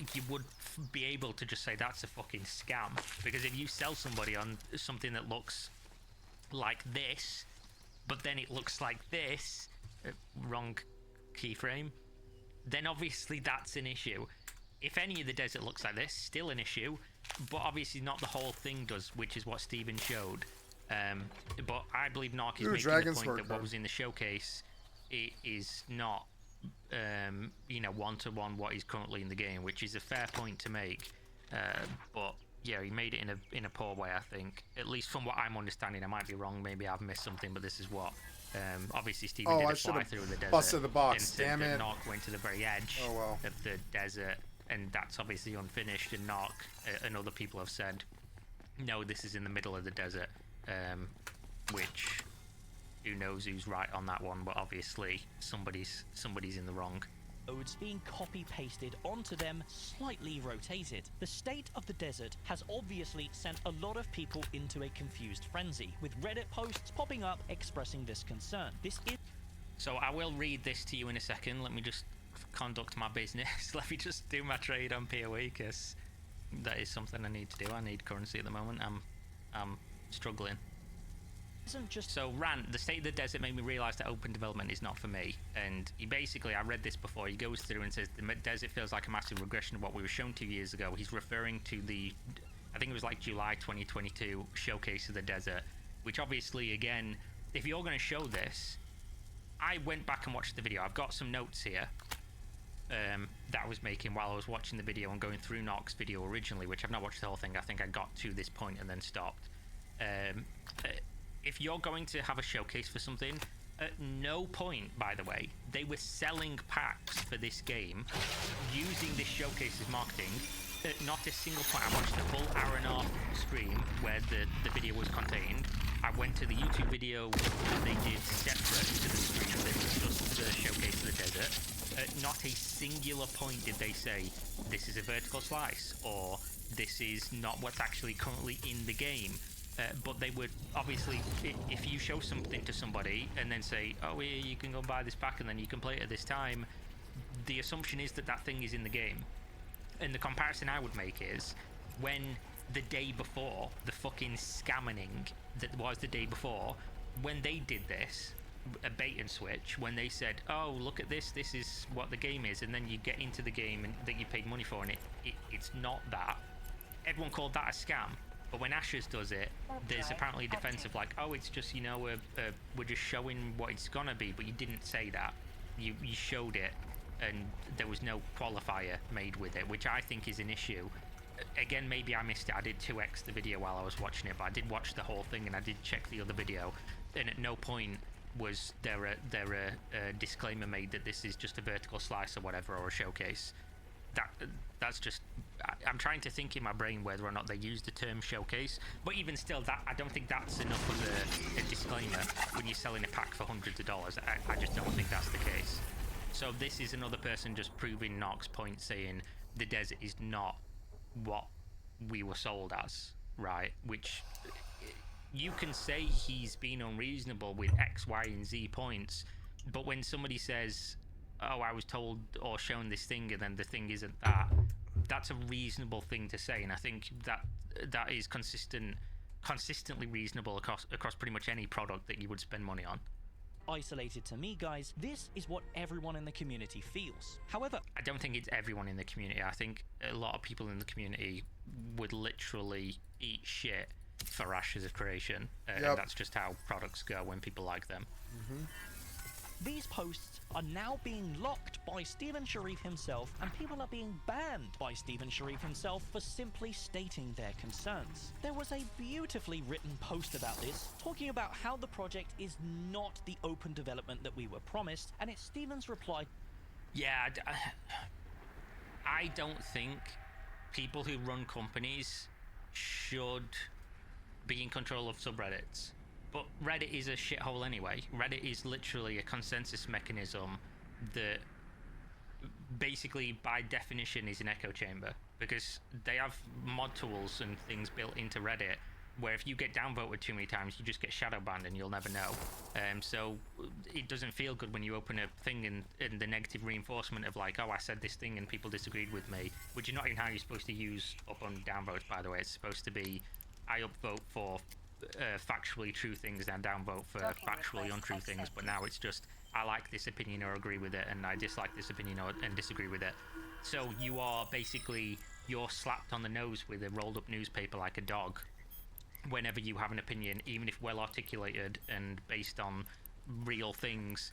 think you would be able to just say that's a fucking scam, because if you sell somebody on something that looks like this, but then it looks like this, wrong keyframe, then obviously that's an issue. If any of the desert looks like this, still an issue, but obviously not the whole thing does, which is what Steven showed. But I believe Narc is making the point that what was in the showcase is not, one-to-one what is currently in the game, which is a fair point to make. But yeah, he made it in a poor way, I think. At least from what I'm understanding. I might be wrong. Maybe I've missed something, but this is what. Obviously, Steven did a fly through the desert. Busted the box. And said Damn that it. Narc went to the very edge of the desert, and that's obviously unfinished. And Narc and other people have said, no, this is in the middle of the desert. Which, who knows who's right on that one? But obviously, somebody's in the wrong. Codes being copy-pasted onto them, slightly rotated. The state of the desert has obviously sent a lot of people into a confused frenzy, with Reddit posts popping up expressing this concern. So I will read this to you in a second. Let me just conduct my business. Let me just do my trade on PoE, because that is something I need to do. I need currency at the moment. I'm struggling. So Rant, the state of the desert made me realise that open development is not for me. And he basically, I read this before, he goes through and says the desert feels like a massive regression of what we were shown 2 years ago. He's referring to the, I think it was like July 2022 showcase of the desert, which obviously, again, if you're going to show this, I went back and watched the video. I've got some notes here that I was making while I was watching the video and going through Narc's video originally, which I've not watched the whole thing. I think I got to this point and then stopped. If you're going to have a showcase for something, at no point, by the way, they were selling packs for this game using this showcase as marketing. At not a single point. I watched the full hour and a half stream where the video was contained. I went to the YouTube video that they did separate to the stream that was just the showcase of the desert. At not a singular point did they say, this is a vertical slice, or this is not what's actually currently in the game. But they would obviously, if you show something to somebody and then say, oh, here, you can go buy this pack and then you can play it at this time, the assumption is that that thing is in the game. And the comparison I would make is when the day before, the fucking scamming that was the day before, when they did this, a bait and switch, when they said, oh, look at this is what the game is, and then you get into the game and that you paid money for, and it's not that. Everyone called that a scam. But when Ashes does it, there's apparently a defense of like, oh, it's just, we're just showing what it's gonna be, but you didn't say that. You showed it, and there was no qualifier made with it, which I think is an issue. Again, maybe I missed it. I did 2x the video while I was watching it, but I did watch the whole thing, and I did check the other video, and at no point was there a disclaimer made that this is just a vertical slice or whatever, or a showcase. That's just, I'm trying to think in my brain whether or not they use the term showcase, but even still, that I don't think that's enough of a disclaimer when you're selling a pack for hundreds of dollars. I just don't think that's the case. So this is another person just proving Narc's point, saying the desert is not what we were sold as, right? Which you can say he's been unreasonable with X, Y, and Z points, but when somebody says, oh, I was told or shown this thing and then the thing isn't that, that's a reasonable thing to say. And I think that is consistently reasonable across pretty much any product that you would spend money on. Isolated to me, guys, this is what everyone in the community feels. However, I don't think it's everyone in the community. I think a lot of people in the community would literally eat shit for Ashes of Creation. And that's just how products go when people like them. Mm-hmm. These posts are now being locked by Steven Sharif himself, and people are being banned by Steven Sharif himself for simply stating their concerns. There was a beautifully written post about this, talking about how the project is not the open development that we were promised, and it's Steven's reply. Yeah, I don't think people who run companies should be in control of subreddits. But Reddit is a shithole anyway. Reddit is literally a consensus mechanism that basically by definition is an echo chamber, because they have mod tools and things built into Reddit where if you get downvoted too many times, you just get shadow banned and you'll never know. So it doesn't feel good when you open a thing in the negative reinforcement of like, oh, I said this thing and people disagreed with me, which is not even how you're supposed to use up on downvotes, by the way. It's supposed to be, I upvote for factually true things and downvote for factually untrue things, but now it's just, I like this opinion or agree with it, and I dislike this opinion and disagree with it. So you are basically, you're slapped on the nose with a rolled up newspaper like a dog whenever you have an opinion, even if well articulated and based on real things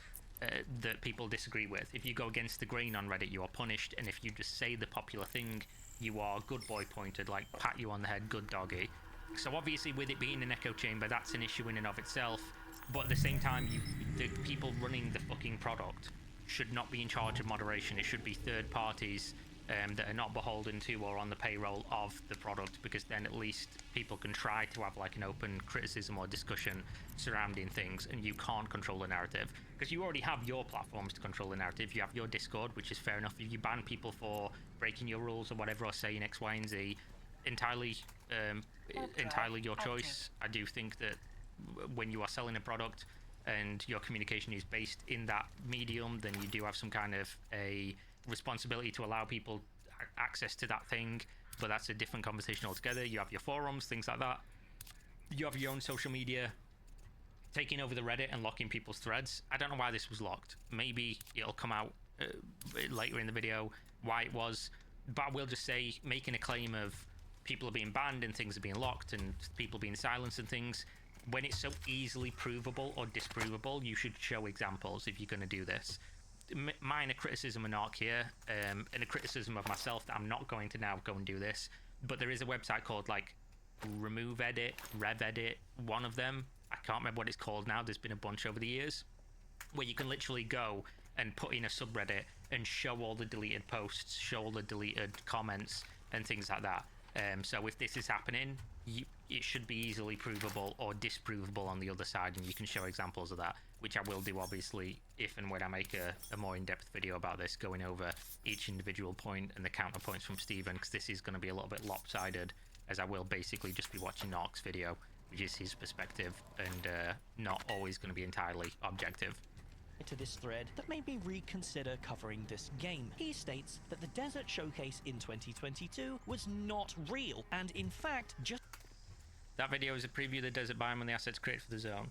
that people disagree with. If you go against the grain on Reddit, you are punished, and if you just say the popular thing, you are good boy pointed, like pat you on the head, good doggy. So obviously with it being an echo chamber, that's an issue in and of itself, but at the same time, the people running the fucking product should not be in charge of moderation. It should be third parties that are not beholden to or on the payroll of the product, because then at least people can try to have like an open criticism or discussion surrounding things, and you can't control the narrative because you already have your platforms to control the narrative. You have your Discord, which is fair enough. If you ban people for breaking your rules or whatever, or saying X, Y, and Z, entirely your choice. I do think that when you are selling a product and your communication is based in that medium, then you do have some kind of a responsibility to allow people access to that thing, but that's a different conversation altogether. You have your forums, things like that. You have your own social media. Taking over the Reddit and locking people's threads, I don't know why this was locked. Maybe it'll come out later in the video why it was, but I will just say, making a claim of people are being banned and things are being locked and people being silenced and things, when it's so easily provable or disprovable, you should show examples if you're going to do this. Minor criticism and arc here, and a criticism of myself that I'm not going to now go and do this, but there is a website called like Remove Edit, Rev Edit, one of them. I can't remember what it's called now. There's been a bunch over the years where you can literally go and put in a subreddit and show all the deleted posts, show all the deleted comments and things like that. So if this is happening, it should be easily provable or disprovable on the other side, and you can show examples of that, which I will do obviously if and when I make a more in-depth video about this, going over each individual point and the counterpoints from Steven, because this is going to be a little bit lopsided, as I will basically just be watching Narc's video, which is his perspective, and not always going to be entirely objective. To this thread that made me reconsider covering this game. He states that the Desert Showcase in 2022 was not real, and in fact just... That video is a preview of the desert biome and the assets created for the zone.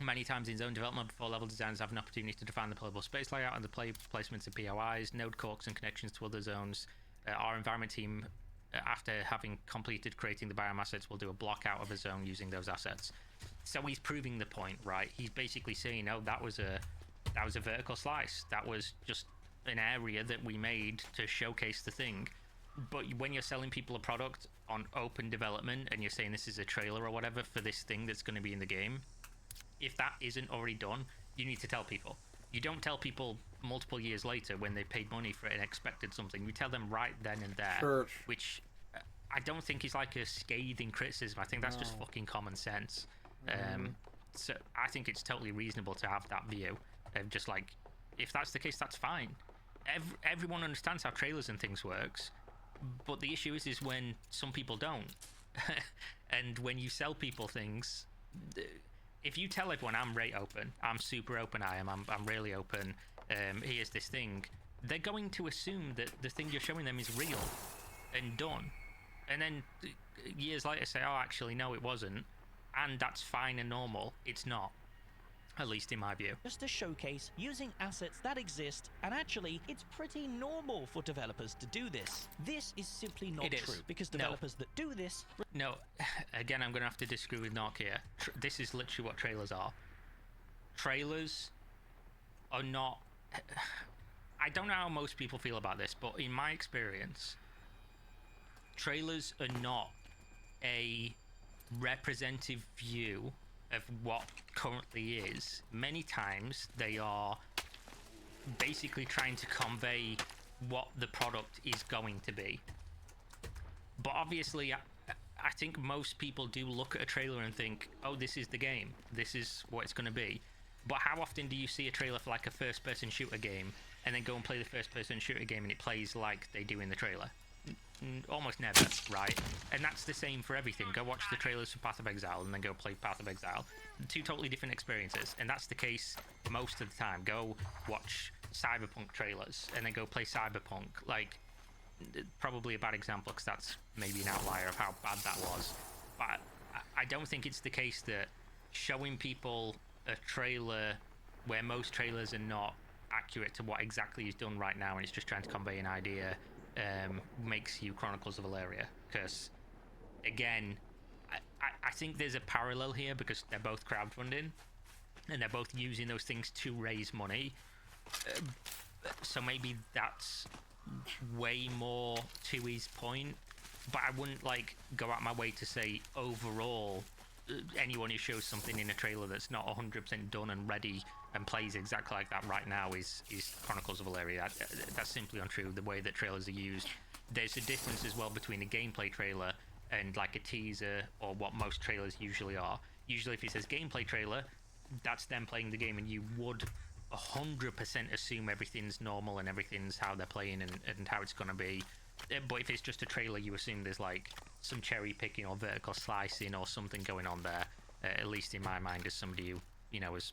Many times in zone development, before level designers have an opportunity to define the playable space layout and the placements of POIs, node corks and connections to other zones. Our environment team, after having completed creating the biome assets, will do a block out of a zone using those assets. So he's proving the point, right? He's basically saying, oh, that was a vertical slice. That was just an area that we made to showcase the thing. But when you're selling people a product on open development and you're saying this is a trailer or whatever for this thing that's going to be in the game, if that isn't already done, you need to tell people. You don't tell people multiple years later when they paid money for it and expected something. You tell them right then and there, Church. which I don't think is like a scathing criticism. I think that's just fucking common sense. So I think it's totally reasonable to have that view of just like, if that's the case, that's fine. Everyone understands how trailers and things works, but the issue is when some people don't. And when you sell people things, if you tell everyone I'm rate open, I'm super open, I'm really open, here's this thing, they're going to assume that the thing you're showing them is real and done, and then years later say, oh, actually no, it wasn't. And that's fine and normal. It's not, at least in my view. Just a showcase using assets that exist, and actually it's pretty normal for developers to do this. This is simply not true, because developers that do this... No, again, I'm going to have to disagree with Narc here. This is literally what trailers are. Trailers are not... I don't know how most people feel about this, but in my experience, trailers are not a representative view of what currently is. Many times they are basically trying to convey what the product is going to be. But obviously I think most people do look at a trailer and think, oh, this is the game, this is what it's going to be. But how often do you see a trailer for like a first person shooter game and then go and play the first person shooter game and it plays like they do in the trailer? almost never, right? And that's the same for everything. Go watch the trailers for Path of Exile and then go play Path of Exile. Two totally different experiences, and that's the case most of the time. Go watch Cyberpunk trailers and then go play Cyberpunk. Like, probably a bad example because that's maybe an outlier of how bad that was. But I don't think it's the case that showing people a trailer where most trailers are not accurate to what exactly is done right now and it's just trying to convey an idea makes you Chronicles of Valeria. Because again, I think there's a parallel here because they're both crowdfunding and they're both using those things to raise money, so maybe that's way more to his point. But I wouldn't like go out my way to say overall anyone who shows something in a trailer that's not 100% done and ready and plays exactly like that right now is Chronicles of Valeria. That's simply untrue. The way that trailers are used, there's a difference as well between a gameplay trailer and like a teaser or what most trailers usually are. Usually if it says gameplay trailer, that's them playing the game and you would 100% assume everything's normal and everything's how they're playing and how it's going to be. But if it's just a trailer, you assume there's like some cherry picking or vertical slicing or something going on there. At least in my mind, as somebody who, you know, has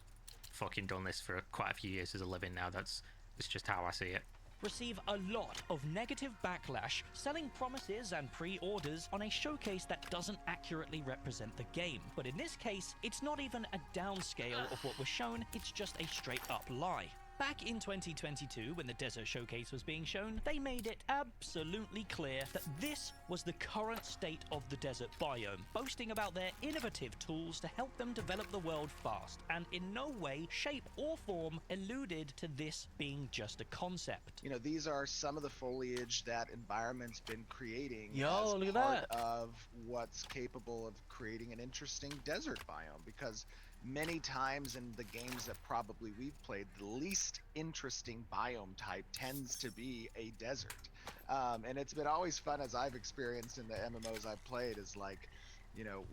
fucking done this for quite a few years as a living now, that's just how I see it. Receive a lot of negative backlash, selling promises and pre-orders on a showcase that doesn't accurately represent the game. But in this case, it's not even a downscale of what was shown, it's just a straight up lie. Back in 2022, when the Desert Showcase was being shown, they made it absolutely clear that this was the current state of the desert biome, boasting about their innovative tools to help them develop the world fast, and in no way, shape, or form alluded to this being just a concept. You know, these are some of the foliage that environment's been creating Yo, as look at part that. of what's capable of creating an interesting desert biome, because many times in the games that probably we've played, the least interesting biome type tends to be a desert. And it's been always fun, as I've experienced in the MMOs I've played, is like, you know,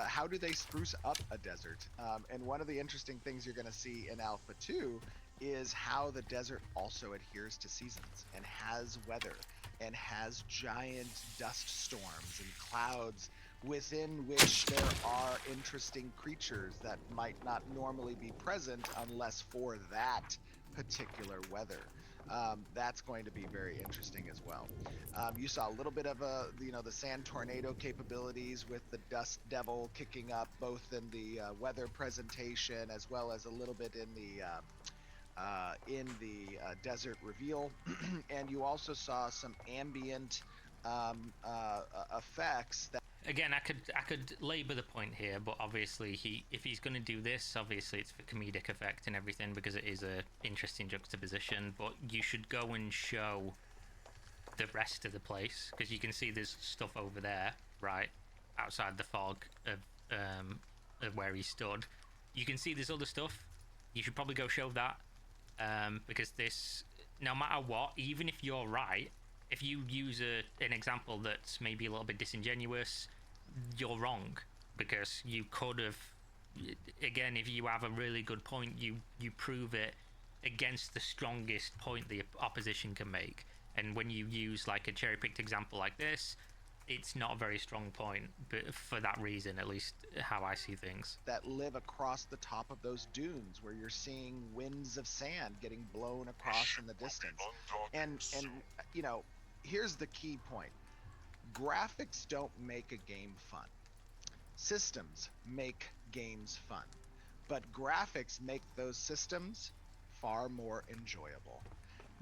how do they spruce up a desert? And one of the interesting things you're going to see in Alpha 2 is how the desert also adheres to seasons and has weather and has giant dust storms and clouds within which there are interesting creatures that might not normally be present unless for that particular weather. That's going to be very interesting as well. You saw a little bit of the sand tornado capabilities with the dust devil kicking up both in the weather presentation as well as a little bit in the desert reveal. And you also saw some ambient effects that. Again, I could labor the point here, but obviously if he's going to do this, obviously it's for comedic effect and everything because it is a interesting juxtaposition. But you should go and show the rest of the place because you can see there's stuff over there, right outside the fog of where he stood. You can see there's other stuff. You should probably go show that because this, no matter what, even if you're right. If you use an example that's maybe a little bit disingenuous, you're wrong because you could have. Again, if you have a really good point, you prove it against the strongest point the opposition can make. And when you use like a cherry-picked example like this, it's not a very strong point, but for that reason, at least how I see things. That live across the top of those dunes where you're seeing winds of sand getting blown across in the distance. And you know, here's the key point. Graphics don't make a game fun. Systems make games fun. But graphics make those systems far more enjoyable.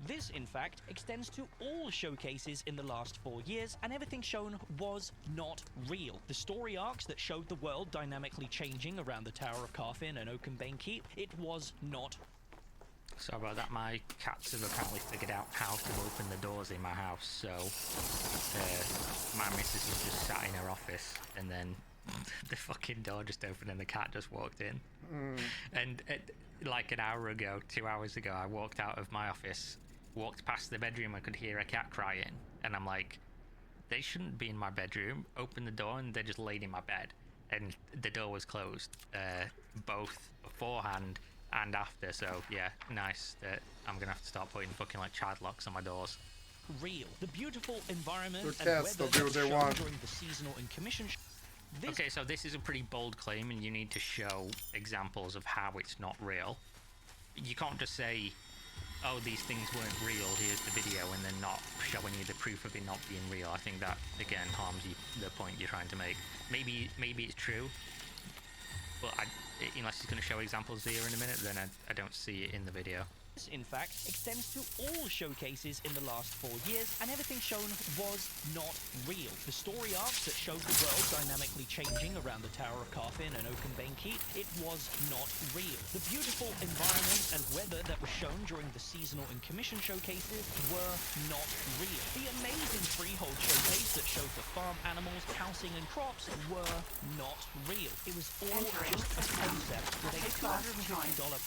This, in fact, extends to all showcases in the last 4 years, and everything shown was not real. The story arcs that showed the world dynamically changing around the Tower of Carfin and Oakenbane Keep, it was not. Sorry about that, my cats have apparently figured out how to open the doors in my house, so my missus has just sat in her office, and then the fucking door just opened and the cat just walked in. And like an hour ago, 2 hours ago, I walked out of my office, walked past the bedroom, I could hear a cat crying, and I'm like, they shouldn't be in my bedroom. Open the door and they're just laid in my bed. And the door was closed, both beforehand and after, so yeah, nice that I'm gonna have to start putting fucking like child locks on my doors. real. The beautiful environment and cats, weather they'll do that what was they shown want. during the seasonal and commission this Okay, so this is a pretty bold claim, and you need to show examples of how it's not real. You can't just say, oh, these things weren't real, here's the video, and then not showing you the proof of it not being real. I think that, again, harms you, the point you're trying to make. Maybe it's true, but unless he's going to show examples here in a minute, then I don't see it in the video. in fact, extends to all showcases in the last 4 years, and everything shown was not real. The story arcs that showed the world dynamically changing around the Tower of Carfin and Oakenbankeet, it was not real. The beautiful environment and weather that was shown during the seasonal and commission showcases were not real. The amazing freehold showcase that showed the farm animals, housing and crops were not real. It was all just a concept with a $250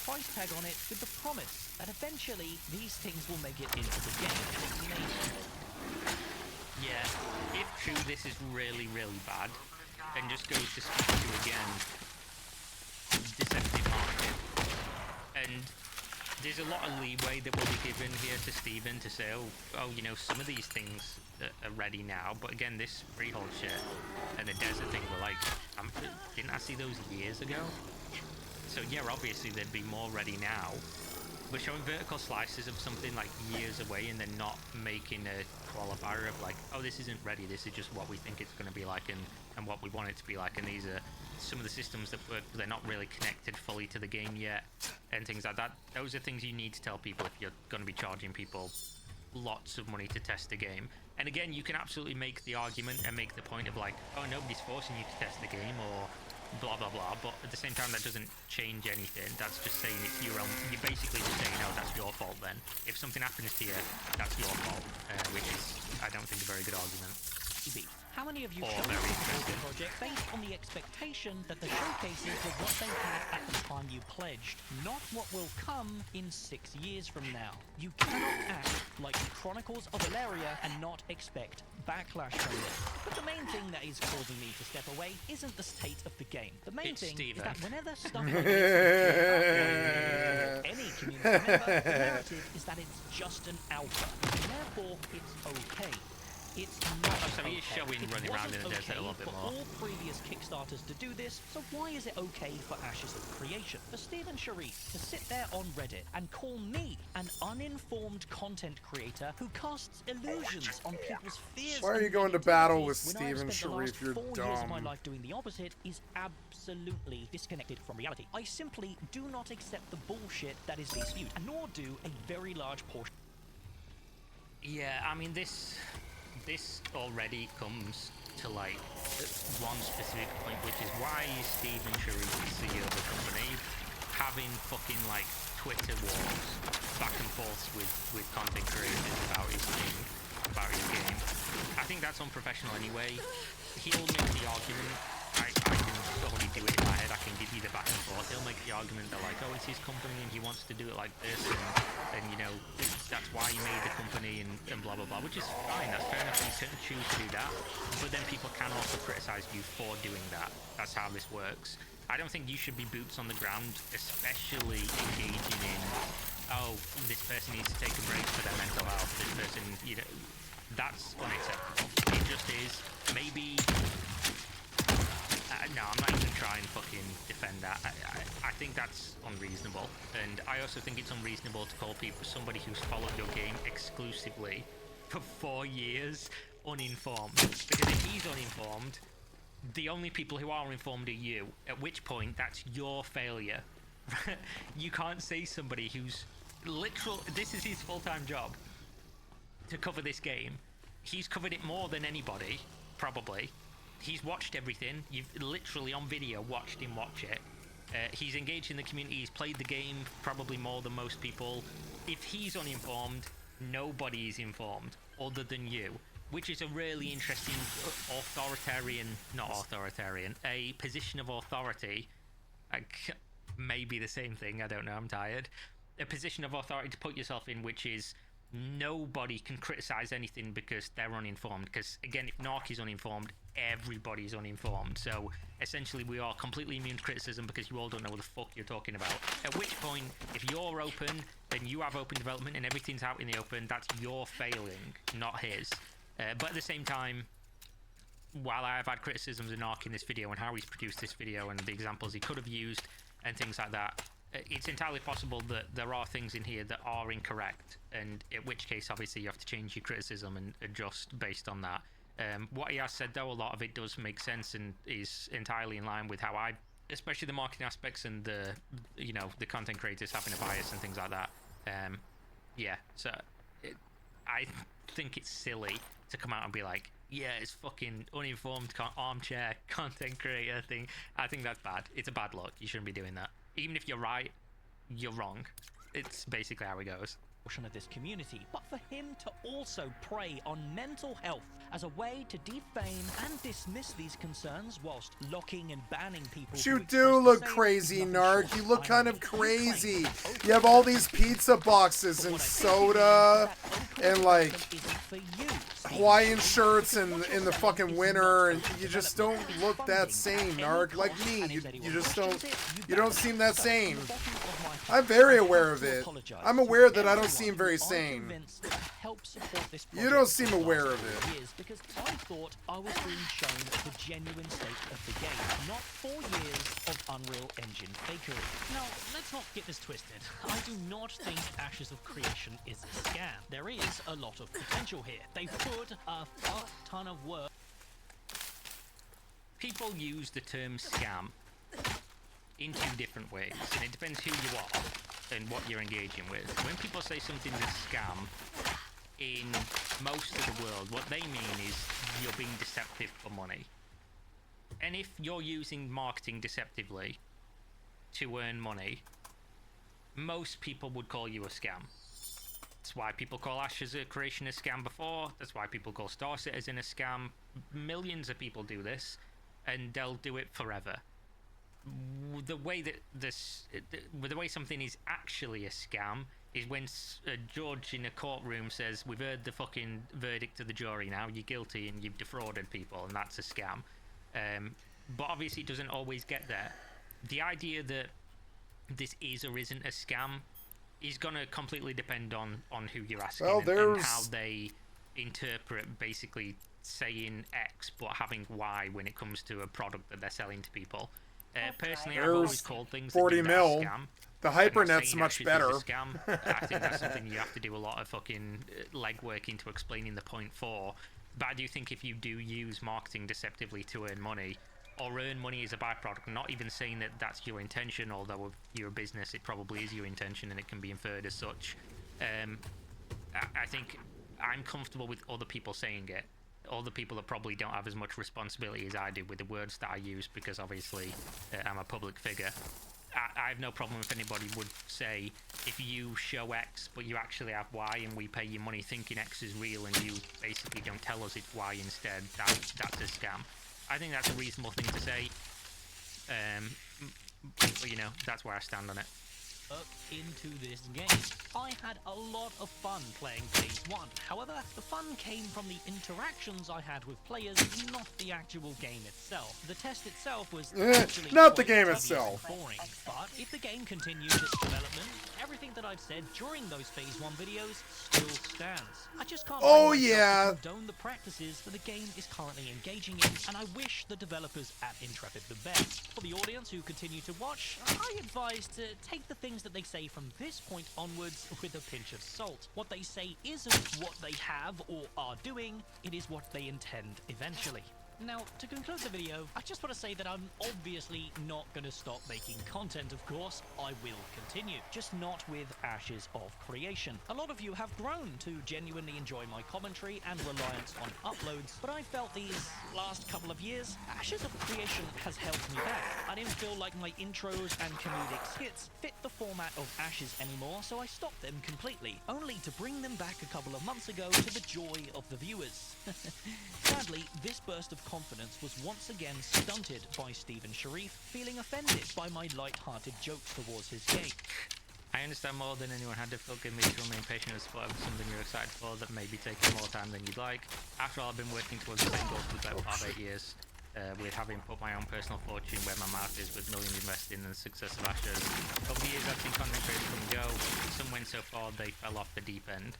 price tag on it, with the promise that eventually these things will make it into the game. Maybe. Yeah, if true, this is really, really bad, and just goes to speak to, again, deceptive marketing. And there's a lot of leeway that will be given here to Steven to say, oh, you know, some of these things are ready now, but again, this freehold shit and the desert thing were like, didn't I see those years ago? So yeah, obviously there'd be more ready now. But showing vertical slices of something like years away and then not making a qualifier of like, oh, this isn't ready, this is just what we think it's going to be like and what we want it to be like, and these are some of the systems that work, they're not really connected fully to the game yet, and things like that. Those are things you need to tell people if you're going to be charging people lots of money to test the game. And again, you can absolutely make the argument and make the point of like, oh, nobody's forcing you to test the game, or blah blah blah, but at the same time that doesn't change anything. That's just saying it's your own, you're basically just saying, oh, that's your fault then. If something happens to you, that's your fault, which is, I don't think, a very good argument. How many of you Or chose very the interesting. project based on the expectation that the showcases were what they had at the time you pledged, not what will come in 6 years from now? You cannot act like the Chronicles of Alleria and not expect backlash from this. But the main thing that is causing me to step away isn't the state of the game. The main It's thing Steven. is that whenever stuff like this any community member, the narrative is that it's just an alpha, and therefore it's okay. It's not So he is okay. showing It running around in the wasn't desert a little bit for more. all previous Kickstarters to do this, so why is it okay for Ashes of Creation, for Steven Sharif to sit there on Reddit and call me an uninformed content creator who casts illusions on people's fears? Why are and you going to battle with negativities when I've Steven spent the last Sharif? You're 4 years of my dumb. life doing the opposite is absolutely disconnected from reality. I simply do not accept the bullshit that is spewed, and nor do a very large portion. Yeah, I mean, this already comes to like one specific point, which is why is Steven Sharif, the CEO of the company, having fucking like Twitter wars back and forth with content creators about his thing, about his game. I think that's unprofessional anyway. He'll make the argument, I can already do it in my head, I can give you the back and forth. He'll make the argument that like, oh, it's his company and he wants to do it like this, and you know, that's why he made the company and blah blah blah, which is fine, that's fair enough, you can choose to do that, but then people can also criticize you for doing that. That's how this works. I don't think you should be boots on the ground, especially engaging in, oh, this person needs to take a break for their mental health, this person, you know, that's unacceptable. It just is. Maybe no, I'm not even trying to fucking defend that. I think that's unreasonable, and I also think it's unreasonable to call people, somebody who's followed your game exclusively for 4 years, uninformed. Because if he's uninformed, the only people who are informed are you, at which point that's your failure. You can't say somebody who's this is his full-time job to cover this game. He's covered it more than anybody, probably. He's watched everything. You've literally on video watched him watch it. He's engaged in the community. He's played the game probably more than most people. If he's uninformed, nobody's informed other than you, which is a really interesting a position of authority. Maybe the same thing, I don't know, I'm tired. A position of authority to put yourself in, which is nobody can criticize anything because they're uninformed. Because again, if Narc is uninformed, everybody's uninformed. So essentially, we are completely immune to criticism because you all don't know what the fuck you're talking about. At which point, if you're open and you have open development and everything's out in the open, that's your failing, not his. But at the same time, while I have had criticisms of Narc in this video and how he's produced this video and the examples he could have used and things like that, it's entirely possible that there are things in here that are incorrect, and in which case obviously you have to change your criticism and adjust based on that. What he has said though, a lot of it does make sense and is entirely in line with how I, especially the marketing aspects and the, you know, the content creators having a bias and things like that. Yeah, so I think it's silly to come out and be like, yeah, it's fucking uninformed armchair content creator thing. I think that's bad. It's a bad look. You shouldn't be doing that. Even if you're right, you're wrong. It's basically how it goes. Of this community, but for him to also prey on mental health as a way to defame and dismiss these concerns whilst locking and banning people. You do look crazy, Narc. You look kind of crazy. You have all these pizza boxes and soda and like Hawaiian shirts in the fucking winter, and you just don't look that sane, Narc. Like me, you just don't seem that sane. I'm very aware of it. I'm aware that I don't seem very sane. You don't seem aware of it. Because I thought I was being shown the genuine state of the game, not 4 years of Unreal Engine fakery. Now, let's not get this twisted. I do not think Ashes of Creation is a scam. There is a lot of potential here. They put a fuck ton of work. People use the term scam in 2 different ways, and it depends who you are and what you're engaging with. When people say something is scam, in most of the world, what they mean is you're being deceptive for money. And if you're using marketing deceptively to earn money, most people would call you a scam. That's why people call Ashes of Creation a scam before. That's why people call Star Citizen a scam. Millions of people do this, and they'll do it forever. The way that the way something is actually a scam is when a judge in a courtroom says, we've heard the fucking verdict of the jury now, you're guilty and you've defrauded people, and that's a scam. But obviously it doesn't always get there. The idea that this is or isn't a scam is going to completely depend on who you're asking, and how they interpret basically saying X but having Y when it comes to a product that they're selling to people. Personally, I've always called things 40 mil. Scam. The HyperNet's much better. Scam. I think that's something you have to do a lot of fucking legwork into explaining the point for. But I do think if you do use marketing deceptively to earn money, or earn money as a byproduct, not even saying that that's your intention, although if you're a business, it probably is your intention and it can be inferred as such. I think I'm comfortable with other people saying it. Other people that probably don't have as much responsibility as I do with the words that I use, because obviously I'm a public figure. I have no problem if anybody would say, if you show X but you actually have Y and we pay you money thinking X is real and you basically don't tell us it's Y instead, that's a scam. I think that's a reasonable thing to say. But you know, that's where I stand on it. Into this game. I had a lot of fun playing Phase 1. However, the fun came from the interactions I had with players, not the actual game itself. The test itself was actually not the game itself. Boring. But if the game continues its development, everything that I've said during those Phase 1 videos still stands. I just can't condone the practices that the game is currently engaging in, and I wish the developers at Intrepid the best. For the audience who continue to watch, I advise to take the things that they say from this point onwards with a pinch of salt. What they say isn't what they have or are doing, it is what they intend eventually. Now, to conclude the video, I just want to say that I'm obviously not going to stop making content, of course. I will continue, just not with Ashes of Creation. A lot of you have grown to genuinely enjoy my commentary and reliance on uploads, but I felt these last couple of years, Ashes of Creation has held me back. I didn't feel like my intros and comedic skits fit the format of Ashes anymore, so I stopped them completely, only to bring them back a couple of months ago to the joy of the viewers. Sadly, this burst of confidence was once again stunted by Stephen Sharif feeling offended by my light-hearted jokes towards his game. I understand more than anyone had difficulty me to remain patient and support over something you're excited for that may be taking more time than you'd like. After all, I've been working towards the same goals for the better part of 8 years. With having put my own personal fortune where my mouth is with millions invested in the success of Ashes. Over the years I've seen content creators come and go. Some went so far they fell off the deep end.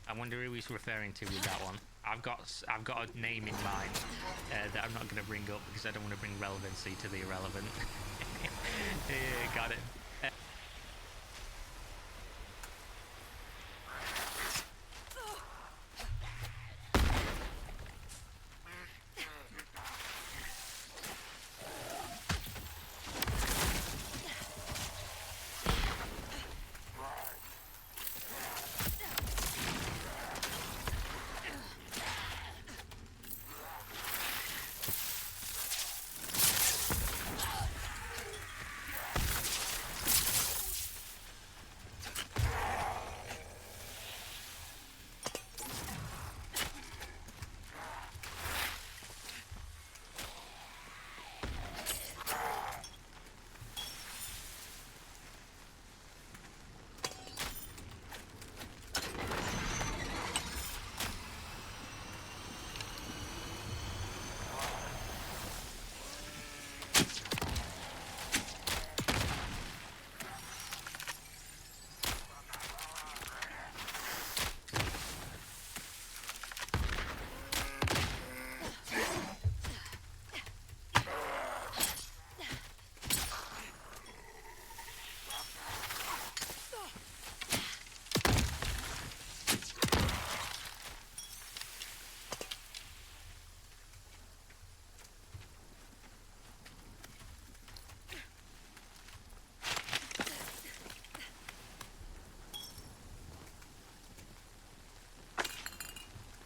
I wonder who he's referring to with that one. I've got a name in mind that I'm not going to bring up because I don't want to bring relevancy to the irrelevant. Got it.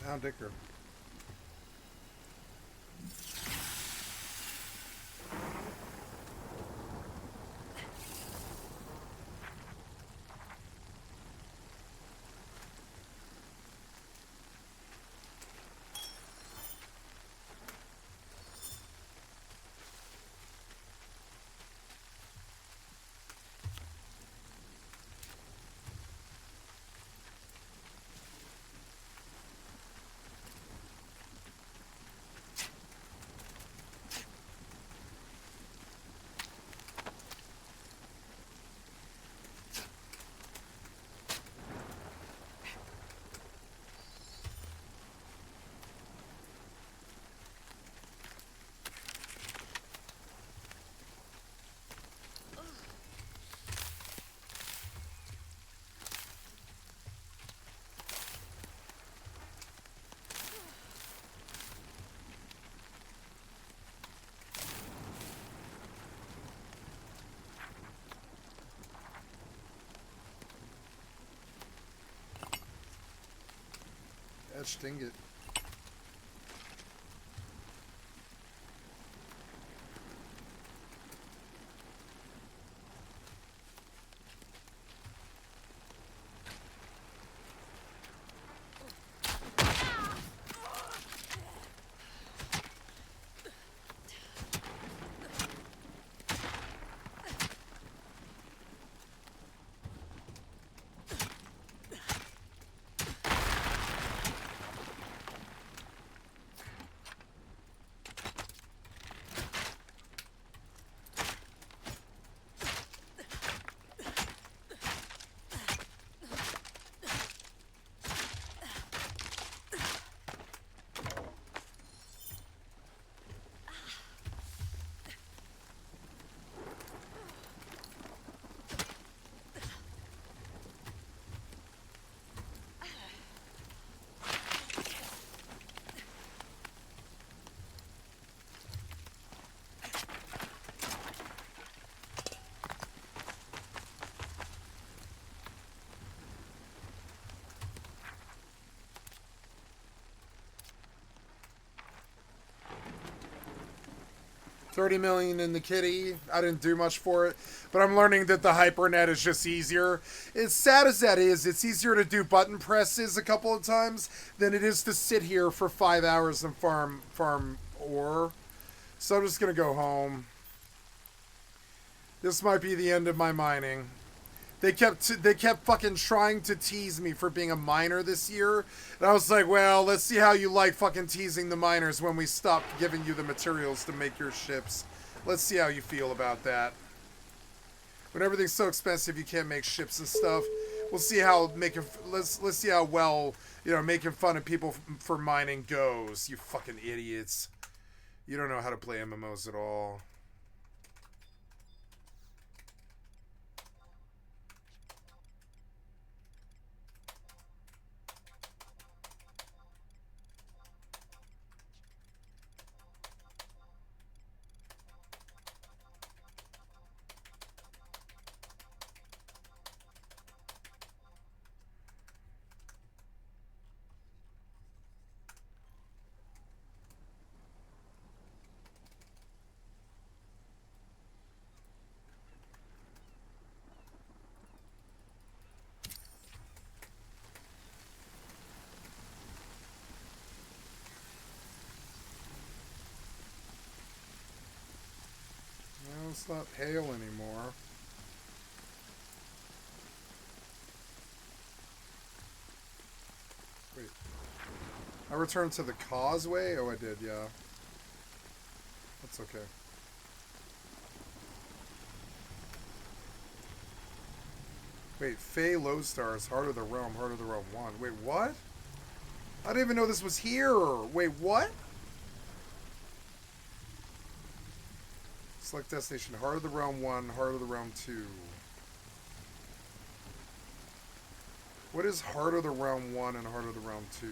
Now, Dicker. Dang it. $30 million in the kitty. I didn't do much for it, but I'm learning that the hypernet is just easier. As sad as that is, it's easier to do button presses a couple of times than it is to sit here for 5 hours and farm ore. So I'm just gonna go home. This might be the end of my mining. They kept fucking trying to tease me for being a miner this year. And I was like, well, let's see how you like fucking teasing the miners when we stop giving you the materials to make your ships. Let's see how you feel about that. When everything's so expensive you can't make ships and stuff. We'll see how let's see how well, you know, making fun of people for mining goes. You fucking idiots. You don't know how to play MMOs at all. It's not pale anymore. Wait. I returned to the causeway? Oh, I did, yeah. That's okay. Wait, Fae Lodestar, Heart of the Realm, Heart of the Realm 1. Wait, what? I didn't even know this was here. Wait, what? Select destination, Heart of the Realm 1, Heart of the Realm 2. What is Heart of the Realm 1 and Heart of the Realm 2?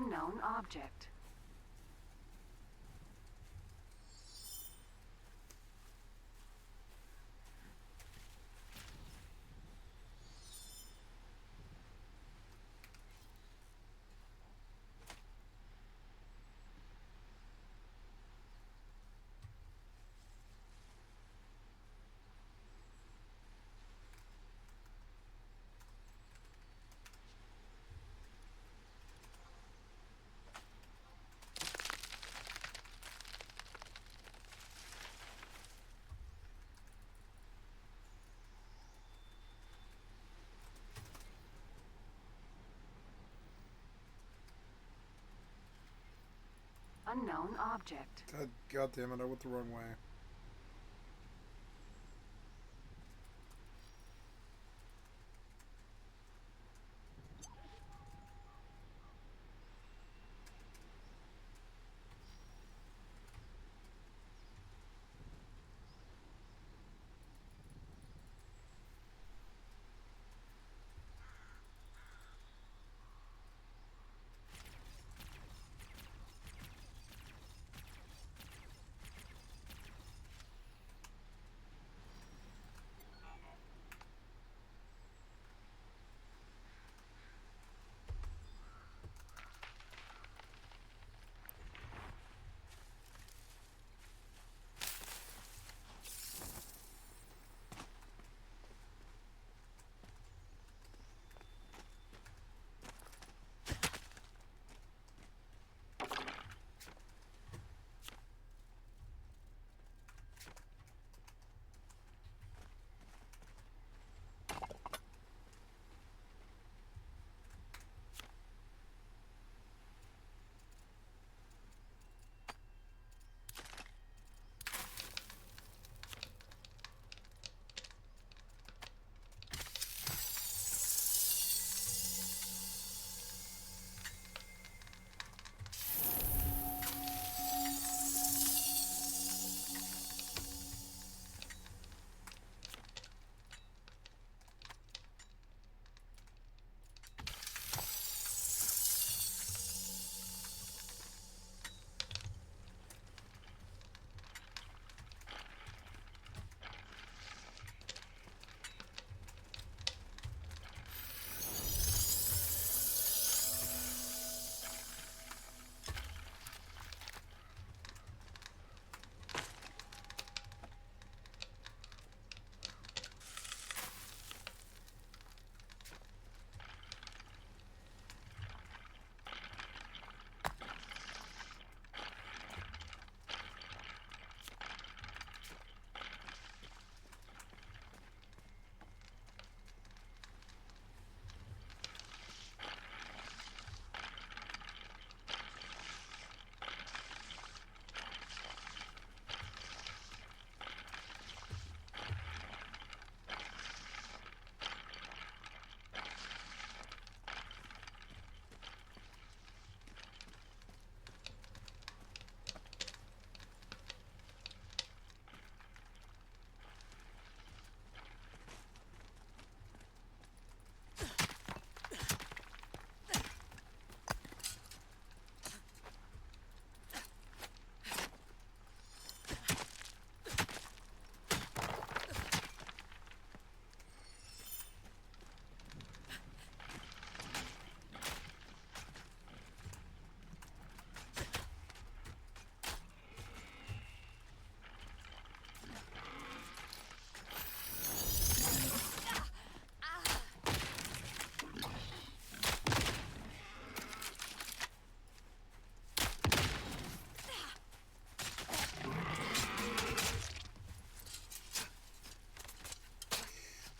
Unknown object. Unknown object. God damn it, I went the wrong way.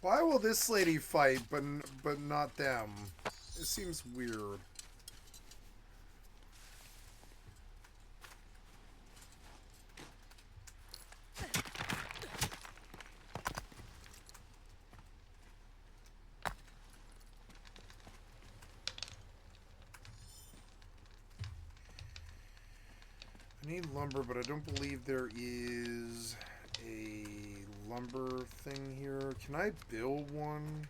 Why will this lady fight, but not them? It seems weird. I need lumber, but I don't believe there is a lumber thing here. Can I build one?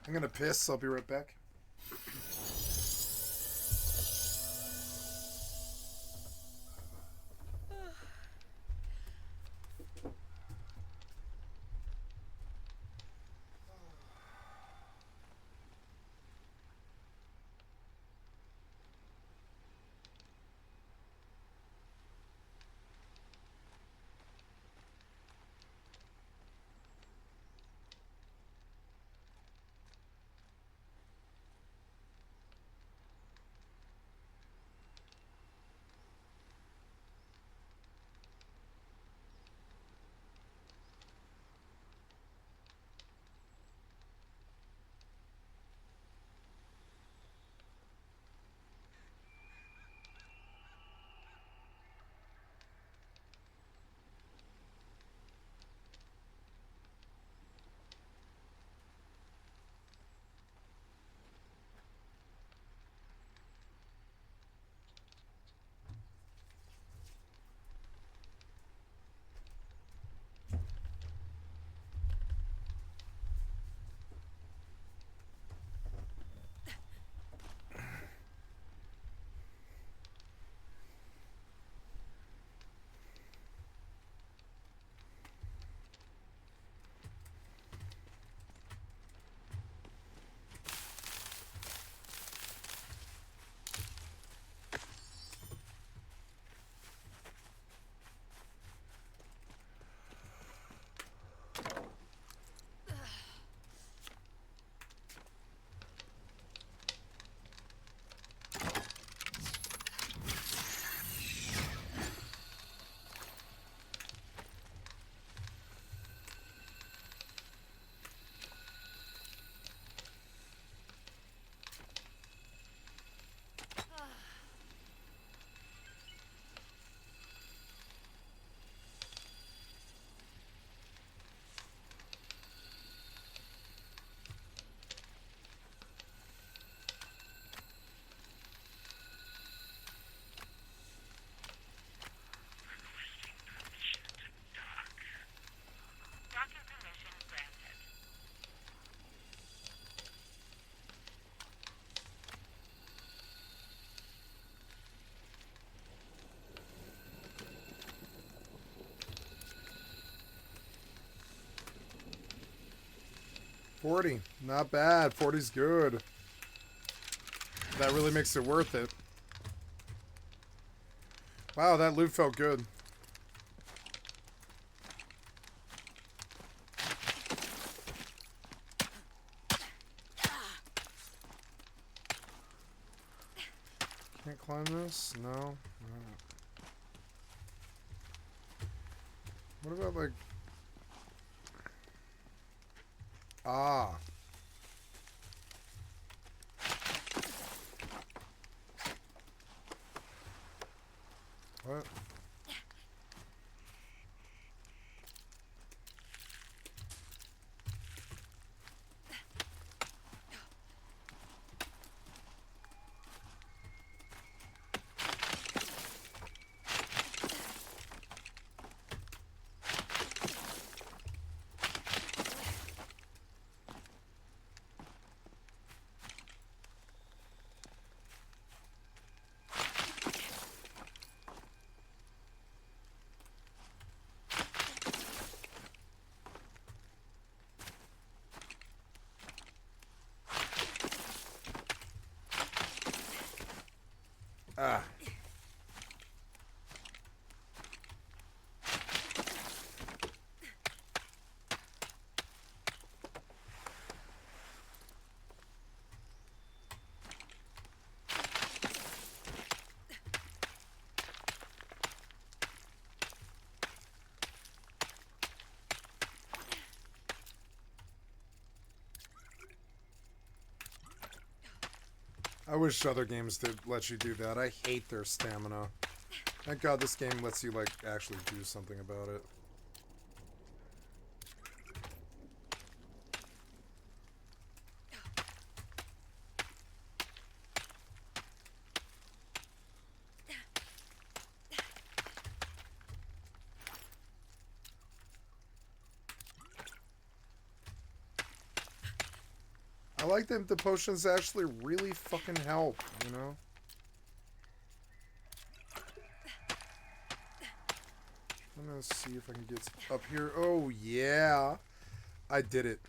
I'm gonna piss. I'll be right back. $40, not bad. 40's good. That really makes it worth it. Wow, that loot felt good. Can't climb this? No. Alright. What about like... Ah. What? Ah. I wish other games did let you do that. I hate their stamina. Thank God this game lets you, like, actually do something about it. I like that the potions actually really fucking help, you know? I'm gonna see if I can get up here. Oh, yeah. I did it.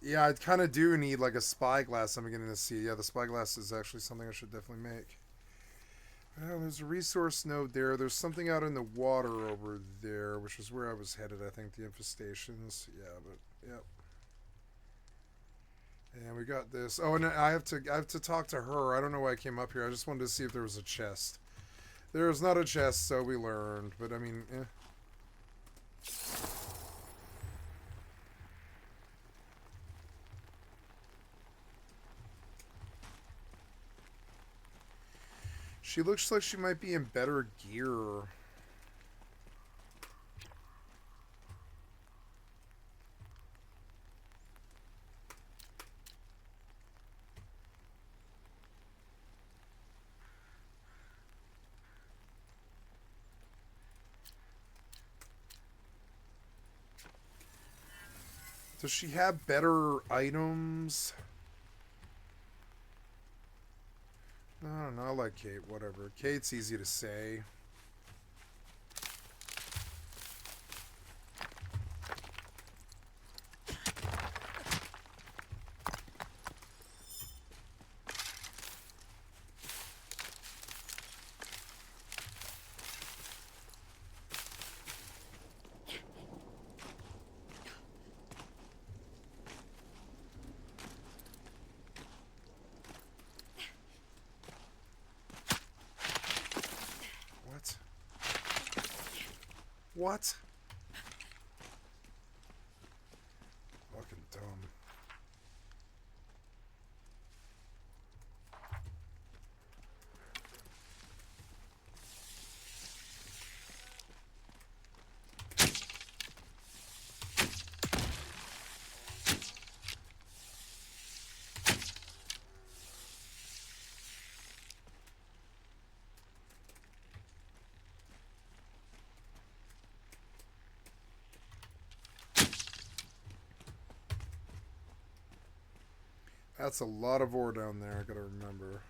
Yeah, I kind of do need like a spyglass. I'm beginning to see. Yeah, the spyglass is actually something I should definitely make. Well, there's a resource node there. There's something out in the water over there, which is where I was headed, I think, the infestations. Yeah, but, yep. And we got this. Oh, and I have to talk to her. I don't know why I came up here. I just wanted to see if there was a chest. There was not a chest, so we learned. But, I mean, eh. She looks like she might be in better gear. Does she have better items? I don't know. I like Kate. Whatever. Kate's easy to say. What? Fucking dumb. That's a lot of ore down there, I gotta remember.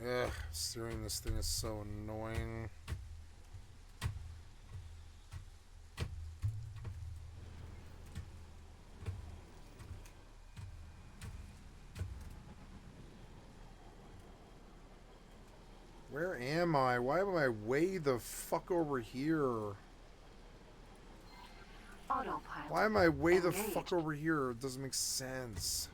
Ugh, steering this thing is so annoying. Where am I? Why am I way the fuck over here? Autopilot. Why am I way the engaged. fuck over here? It doesn't make sense.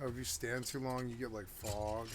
Oh, if you stand too long, you get like fog.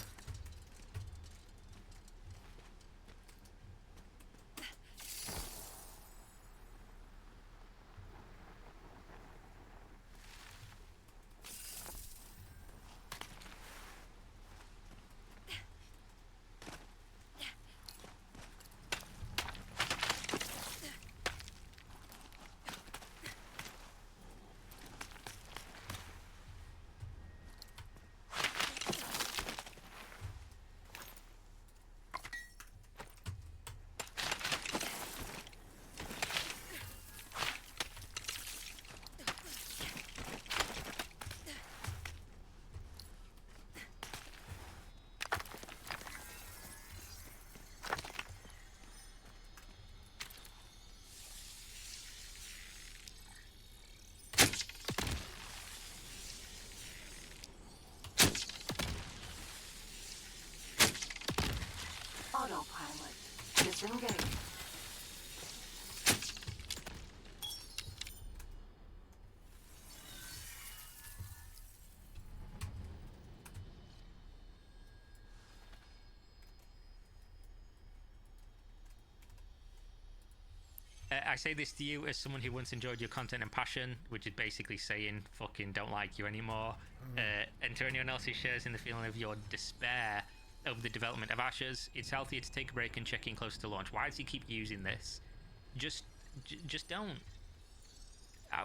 Autopilot. Disengage. I say this to you as someone who once enjoyed your content and passion, which is basically saying fucking don't like you anymore. And to anyone else who shares in the feeling of your despair of the development of Ashes, it's healthier to take a break and check in closer to launch. Why does he keep using this? Just don't.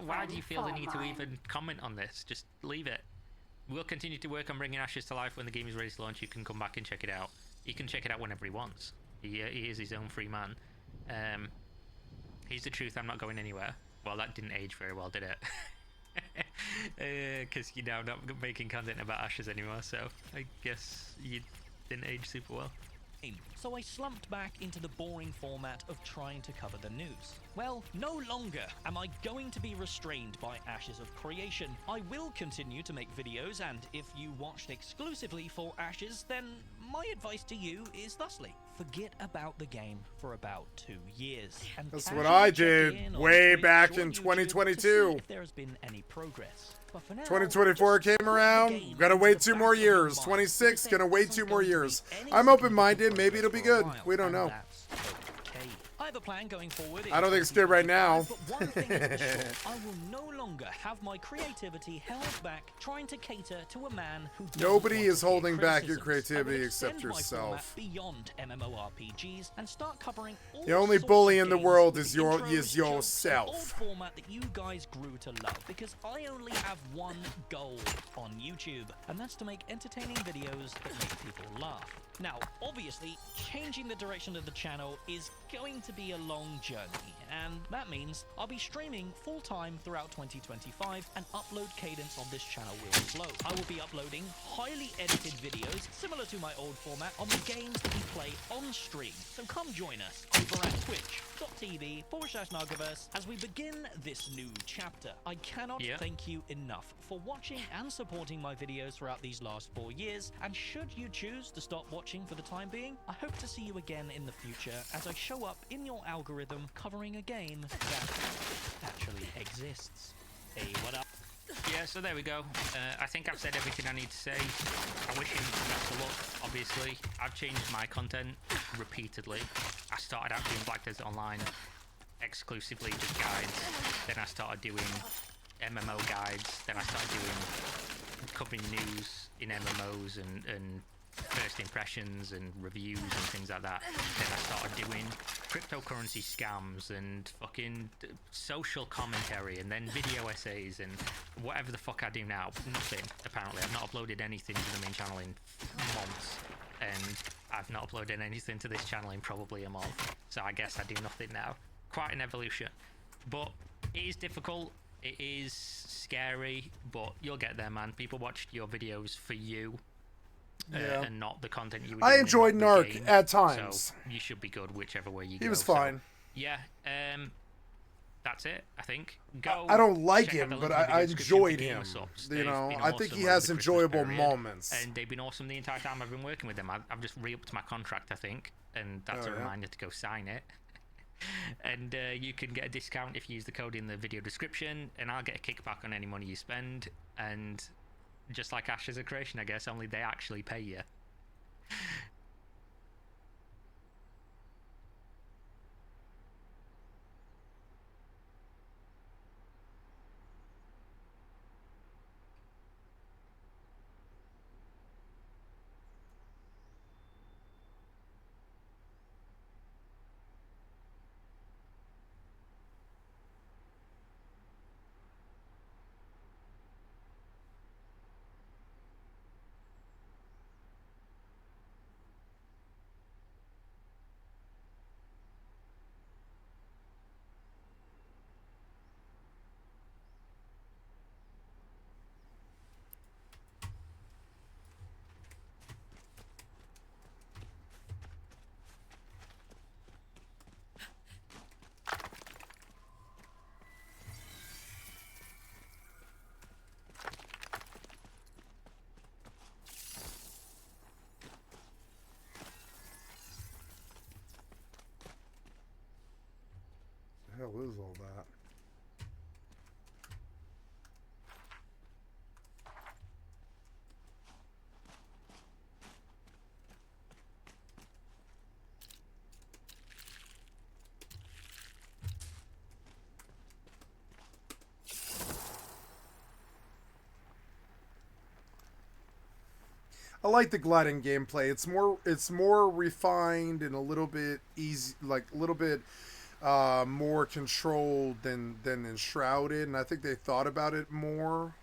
Why do you feel the need to even comment on this? Just leave it. we'll continue to work on bringing Ashes to life. When the game is ready to launch, you can come back and check it out. He can check it out whenever he wants. He is his own free man. Here's the truth, I'm not going anywhere. Well, that didn't age very well, did it? Because you're now not making content about Ashes anymore, so I guess you didn't age super well. So I slumped back into the boring format of trying to cover the news. Well, no longer am I going to be restrained by Ashes of Creation. I will continue to make videos, and if you watched exclusively for Ashes, then my advice to you is thusly: forget about the game for about 2 years. And that's what I did way back in 2022. If there has been any progress. But for now, 2024 came around. Gotta wait 2 more years. 26, gonna wait 2 more years. I'm open-minded. Maybe it'll be good. We don't know. I have a plan going forward. I don't think it's good right now. But one thing is for sure, I will no longer have my creativity held back trying to cater to a man who Nobody is want to holding hear back your criticisms. I will creativity except extend my yourself. format beyond MMORPGs and start covering all The only sorts bully of in the games world with is intros, jokes, yourself. old format that you guys grew to love, because I only have one goal on YouTube, and that's to make entertaining videos that make people laugh. Now, obviously, changing the direction of the channel is going to be a long journey, and that means I'll be streaming full-time throughout 2025, and upload cadence on this channel will slow. I will be uploading highly edited videos, similar to my old format, on the games that we play on stream. So come join us over at twitch.tv/Nargaverse as we begin this new chapter. I cannot thank you enough for watching and supporting my videos throughout these last 4 years, and should you choose to stop watching for the time being, I hope to see you again in the future as I show up in your algorithm covering a game that actually exists. Hey, what up? Yeah, so there we go. I think I've said everything I need to say. I wish him best of luck, obviously. I've changed my content repeatedly. I started out doing Black Desert Online exclusively just guides. Then I started doing MMO guides. Then I started doing covering news in MMOs and first impressions and reviews and things like that. Then I started doing cryptocurrency scams and fucking social commentary, and then video essays and whatever the fuck I do now. Nothing, apparently. I've not uploaded anything to the main channel in months, and I've not uploaded anything to this channel in probably a month. So I guess I do nothing now. Quite an evolution. But it is difficult. It is scary, but you'll get there, man. People watched your videos for you. And not the content you were I doing enjoyed in the Narc game, at times. so you should be good whichever way you go. He was so, fine. Yeah, that's it, I think. Go. I don't like check out him, the but link in the I video description enjoyed for Gamer him. Subs. You They've know, been I think awesome he over has the Christmas enjoyable period, moments. and they've been awesome the entire time I've been working with them. I've just re-upped my contract, I think, and that's a reminder to go sign it. And you can get a discount if you use the code in the video description, and I'll get a kickback on any money you spend. And just like Ashes of Creation, I guess, only they actually pay you. The hell is all that? I like the gliding gameplay. It's more refined and a little bit easy, like a little bit more controlled than Enshrouded, and I think they thought about it more.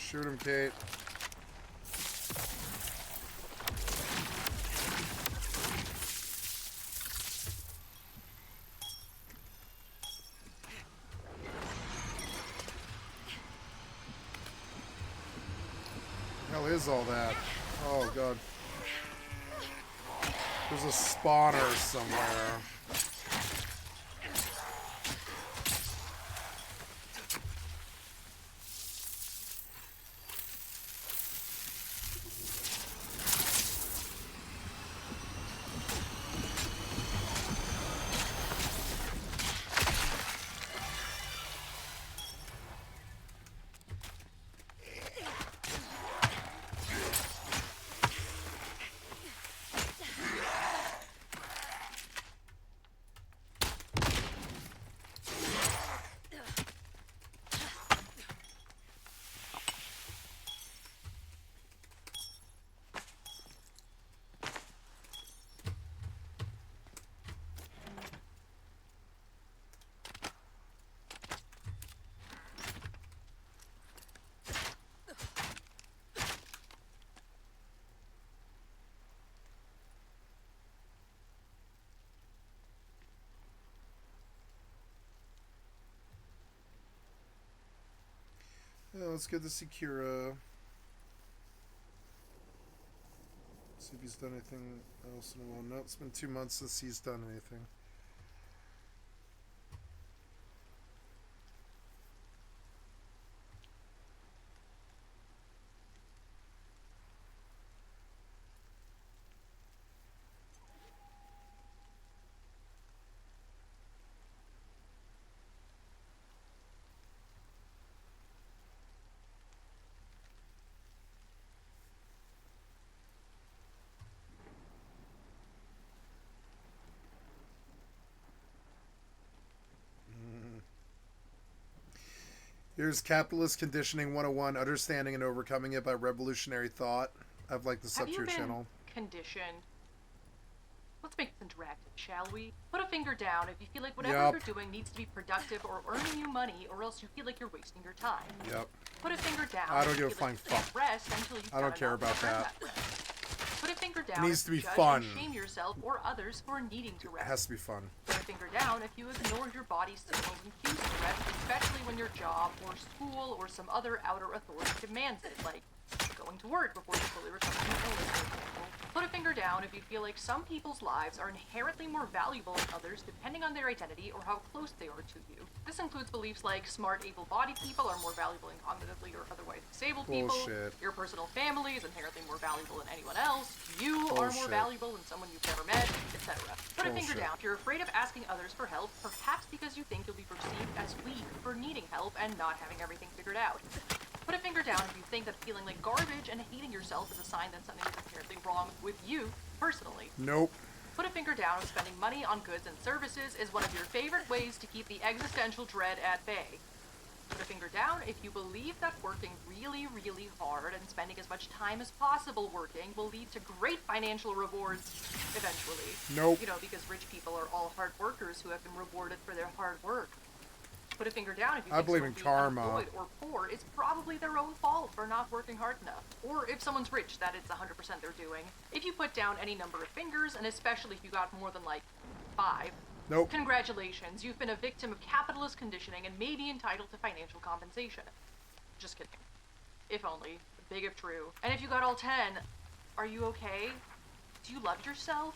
Shoot him, Kate. Hell is all that? Oh god. There's a spawner somewhere. Yeah, let's get to Sekira. See if he's done anything else in a while. No, it's been 2 months since he's done anything. Here's Capitalist Conditioning 101, Understanding and Overcoming It by Revolutionary Thought. I've liked this up to your channel. Conditioned. Let's make this interactive, shall we? Put a finger down if you feel like whatever Yup. you're doing needs to be productive or earning you money, or else you feel like you're wasting your time. Yep. Put a finger down. I don't if you give a feel like flying you can't rest until you've I don't done care enough about to earn that. rest. Put a finger down. needs if to be you judge fun. And shame yourself or others for needing to It rest. has to be fun. Put a finger down if you ignored your body's signals and cues to rest, especially when your job or school or some other outer authority demands it, like going to work before you fully recover from illness, for example. Put a finger down if you feel like some people's lives are inherently more valuable than others depending on their identity or how close they are to you. This includes beliefs like smart, able-bodied people are more valuable than cognitively or otherwise disabled people. Bullshit. Your personal family is inherently more valuable than anyone else. You are more Bullshit. valuable than someone you've never met, etc. Put a finger Bullshit. down if you're afraid of asking others for help, perhaps because you think you'll be perceived as weak for needing help and not having everything figured out. Put a finger down if you think that feeling like garbage and hating yourself is a sign that something is inherently wrong with you, personally. Nope. Put a finger down if spending money on goods and services is one of your favorite ways to keep the existential dread at bay. Put a finger down if you believe that working really, really hard and spending as much time as possible working will lead to great financial rewards eventually. Nope. You know, because rich people are all hard workers who have been rewarded for their hard work. Put a finger down if you I think believe someone in being karma. unemployed or poor is probably their own fault for not working hard enough. Or if someone's rich, that it's 100% they're doing. If you put down any number of fingers, and especially if you got more than like 5, Nope. congratulations, you've been a victim of capitalist conditioning and may be entitled to financial compensation. Just kidding. If only. Big if true. And if you got all 10, are you okay? Do you love yourself?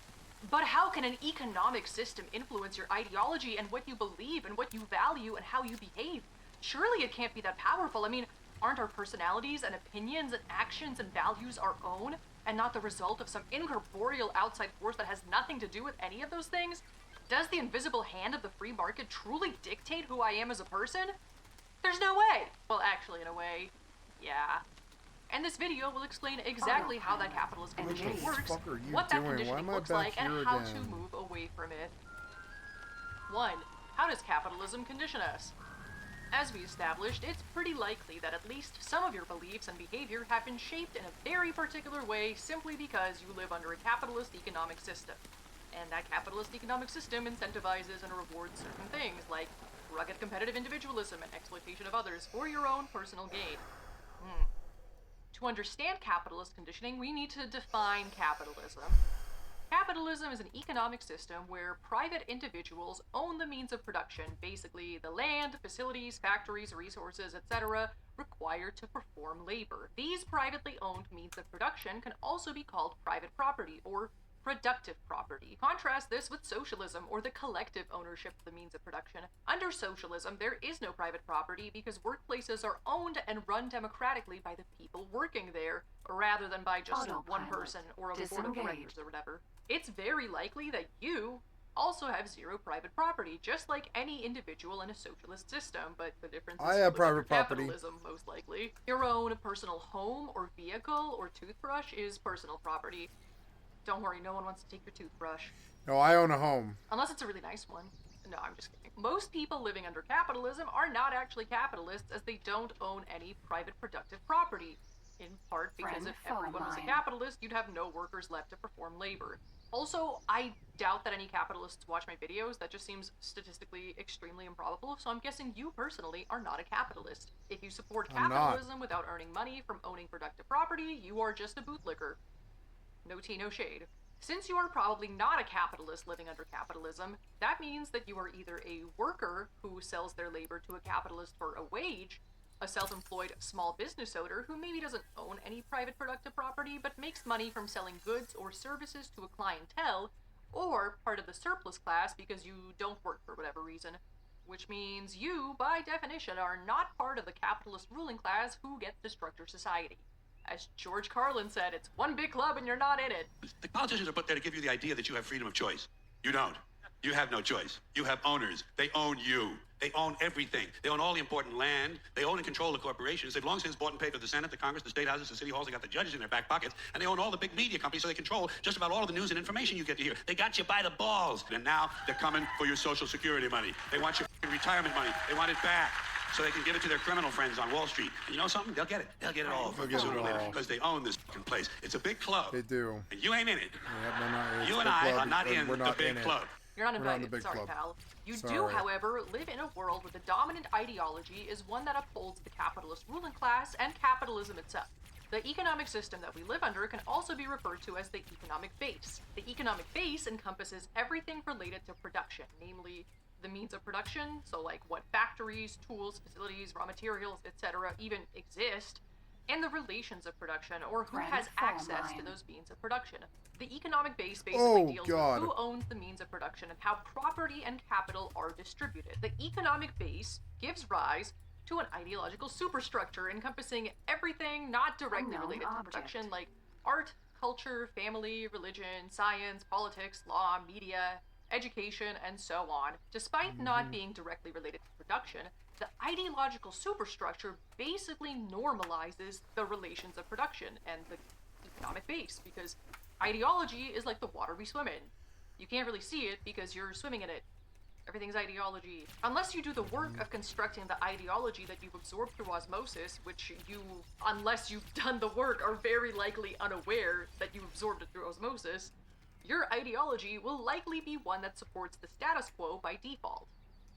But how can an economic system influence your ideology and what you believe and what you value and how you behave? Surely it can't be that powerful. I mean, aren't our personalities and opinions and actions and values our own and not the result of some incorporeal outside force that has nothing to do with any of those things? Does the invisible hand of the free market truly dictate who I am as a person? There's no way. Well, actually, in a way, yeah. And this video will explain exactly how that capitalist conditioning the works, fuck are you what that doing? Why conditioning am I looks back like, and here how again? to move away from it. 1. How does capitalism condition us? As we established, it's pretty likely that at least some of your beliefs and behavior have been shaped in a very particular way simply because you live under a capitalist economic system. And that capitalist economic system incentivizes and rewards certain things like rugged competitive individualism and exploitation of others for your own personal gain. To understand capitalist conditioning, we need to define capitalism. Capitalism is an economic system where private individuals own the means of production, basically the land, facilities, factories, resources, etc., required to perform labor. These privately owned means of production can also be called private property or productive property. Contrast this with socialism, or the collective ownership of the means of production. Under socialism, there is no private property because workplaces are owned and run democratically by the people working there, rather than by just one person or a board of directors or whatever. It's very likely that you also have zero private property, just like any individual in a socialist system, but the difference is I have you live under private property. capitalism, most likely. Your own personal home or vehicle or toothbrush is personal property. Don't worry, no one wants to take your toothbrush. No, I own a home. Unless it's a really nice one. No, I'm just kidding. Most people living under capitalism are not actually capitalists, as they don't own any private productive property. In part because if everyone was a capitalist, you'd have no workers left to perform labor. Also, I doubt that any capitalists watch my videos. That just seems statistically extremely improbable, so I'm guessing you personally are not a capitalist. If you support capitalism without earning money from owning productive property, you are just a bootlicker. No tea, no shade. Since you are probably not a capitalist living under capitalism, that means that you are either a worker who sells their labor to a capitalist for a wage, a self-employed small business owner who maybe doesn't own any private productive property but makes money from selling goods or services to a clientele, or part of the surplus class because you don't work for whatever reason, which means you, by definition, are not part of the capitalist ruling class who gets to structure society. As George Carlin said, it's one big club and you're not in it. The politicians are put there to give you the idea that you have freedom of choice. You don't. You have no choice. You have owners. They own you. They own everything. They own all the important land. They own and control the corporations. They've long since bought and paid for the Senate, the Congress, the state houses, the city halls. They got the judges in their back pockets. And they own all the big media companies, so they control just about all of the news and information you get to hear. They got you by the balls. And now they're coming for your Social Security money. They want your retirement money. They want it back, so they can give it to their criminal friends on Wall Street. And you know something? They'll get it. They'll get it all from sooner or later, because they own this fucking place. It's a big club. They do. And you ain't in it. Yeah, You and I are not in the big club. You're not We're not in invited. the big Sorry, club. pal. You do, Sorry. however, live in a world where the dominant ideology is one that upholds the capitalist ruling class and capitalism itself. The economic system that we live under can also be referred to as the economic base. The economic base encompasses everything related to production, namely the means of production, so like what factories, tools, facilities, raw materials, etc. even exist, and the relations of production, or who has access to those means of production. The economic base basically deals with who owns the means of production and how property and capital are distributed. The economic base gives rise to an ideological superstructure encompassing everything not directly related to production, like art, culture, family, religion, science, politics, law, media, education, and so on. Despite not being directly related to production, the ideological superstructure basically normalizes the relations of production and the economic base, because ideology is like the water we swim in. You can't really see it because you're swimming in it. Everything's ideology. Unless you do the work of constructing the ideology that you've absorbed through osmosis, which you, unless you've done the work, are very likely unaware that you absorbed it through osmosis, your ideology will likely be one that supports the status quo by default.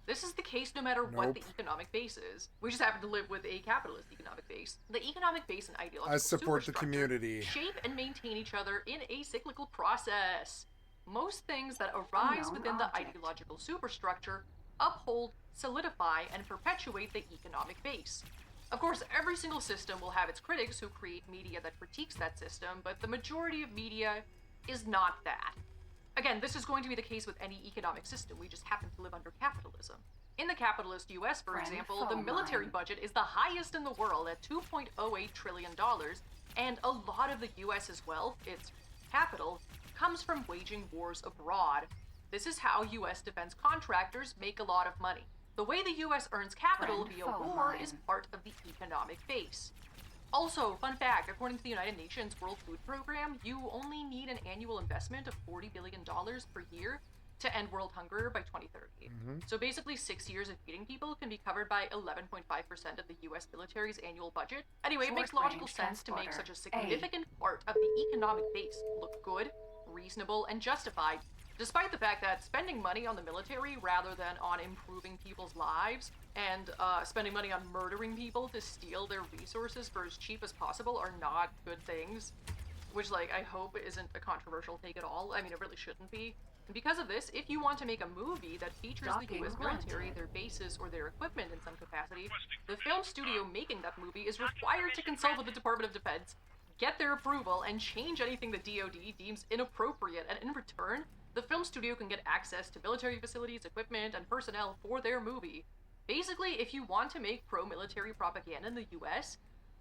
This is the case no matter what the economic base is. We just happen to live with a capitalist economic base. The economic base and ideological I support the superstructure community. shape and maintain each other in a cyclical process. Most things that arise within the ideological superstructure uphold, solidify, and perpetuate the economic base. Of course, every single system will have its critics who create media that critiques that system, but the majority of media is not that. Again, this is going to be the case with any economic system. We just happen to live under capitalism. In the capitalist US, for example, the military budget is the highest in the world at $2.08 trillion, and a lot of the US's wealth, its capital, comes from waging wars abroad. This is how US defense contractors make a lot of money. The way the US earns capital via war is part of the economic base. Also, fun fact, according to the United Nations World Food Program, you only need an annual investment of $40 billion per year to end world hunger by 2030. So basically 6 years of feeding people can be covered by 11.5% of the US military's annual budget. Anyway, it makes logical sense to make such a significant part of the economic base look good, reasonable, and justified, Despite the fact that spending money on the military rather than on improving people's lives and spending money on murdering people to steal their resources for as cheap as possible are not good things, which, like, I hope isn't a controversial take at all. I mean, it really shouldn't be. And because of this, if you want to make a movie that features the US military, their bases, or their equipment in some capacity, the film studio making that movie is required to consult with the Department of Defense, get their approval, and change anything the DoD deems inappropriate, and in return, the film studio can get access to military facilities, equipment, and personnel for their movie. Basically, if you want to make pro-military propaganda in the US,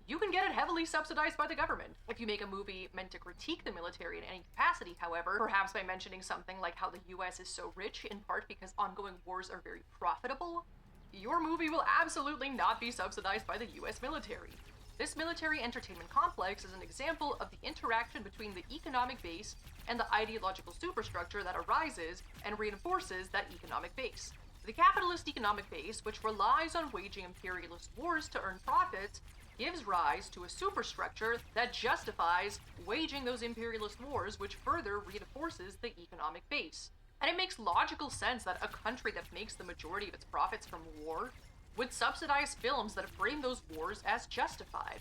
you can get it heavily subsidized by the government. If you make a movie meant to critique the military in any capacity, however, perhaps by mentioning something like how the US is so rich, in part because ongoing wars are very profitable, your movie will absolutely not be subsidized by the US military. This military entertainment complex is an example of the interaction between the economic base and the ideological superstructure that arises and reinforces that economic base. The capitalist economic base, which relies on waging imperialist wars to earn profits, gives rise to a superstructure that justifies waging those imperialist wars, which further reinforces the economic base. And it makes logical sense that a country that makes the majority of its profits from war would subsidize films that frame those wars as justified.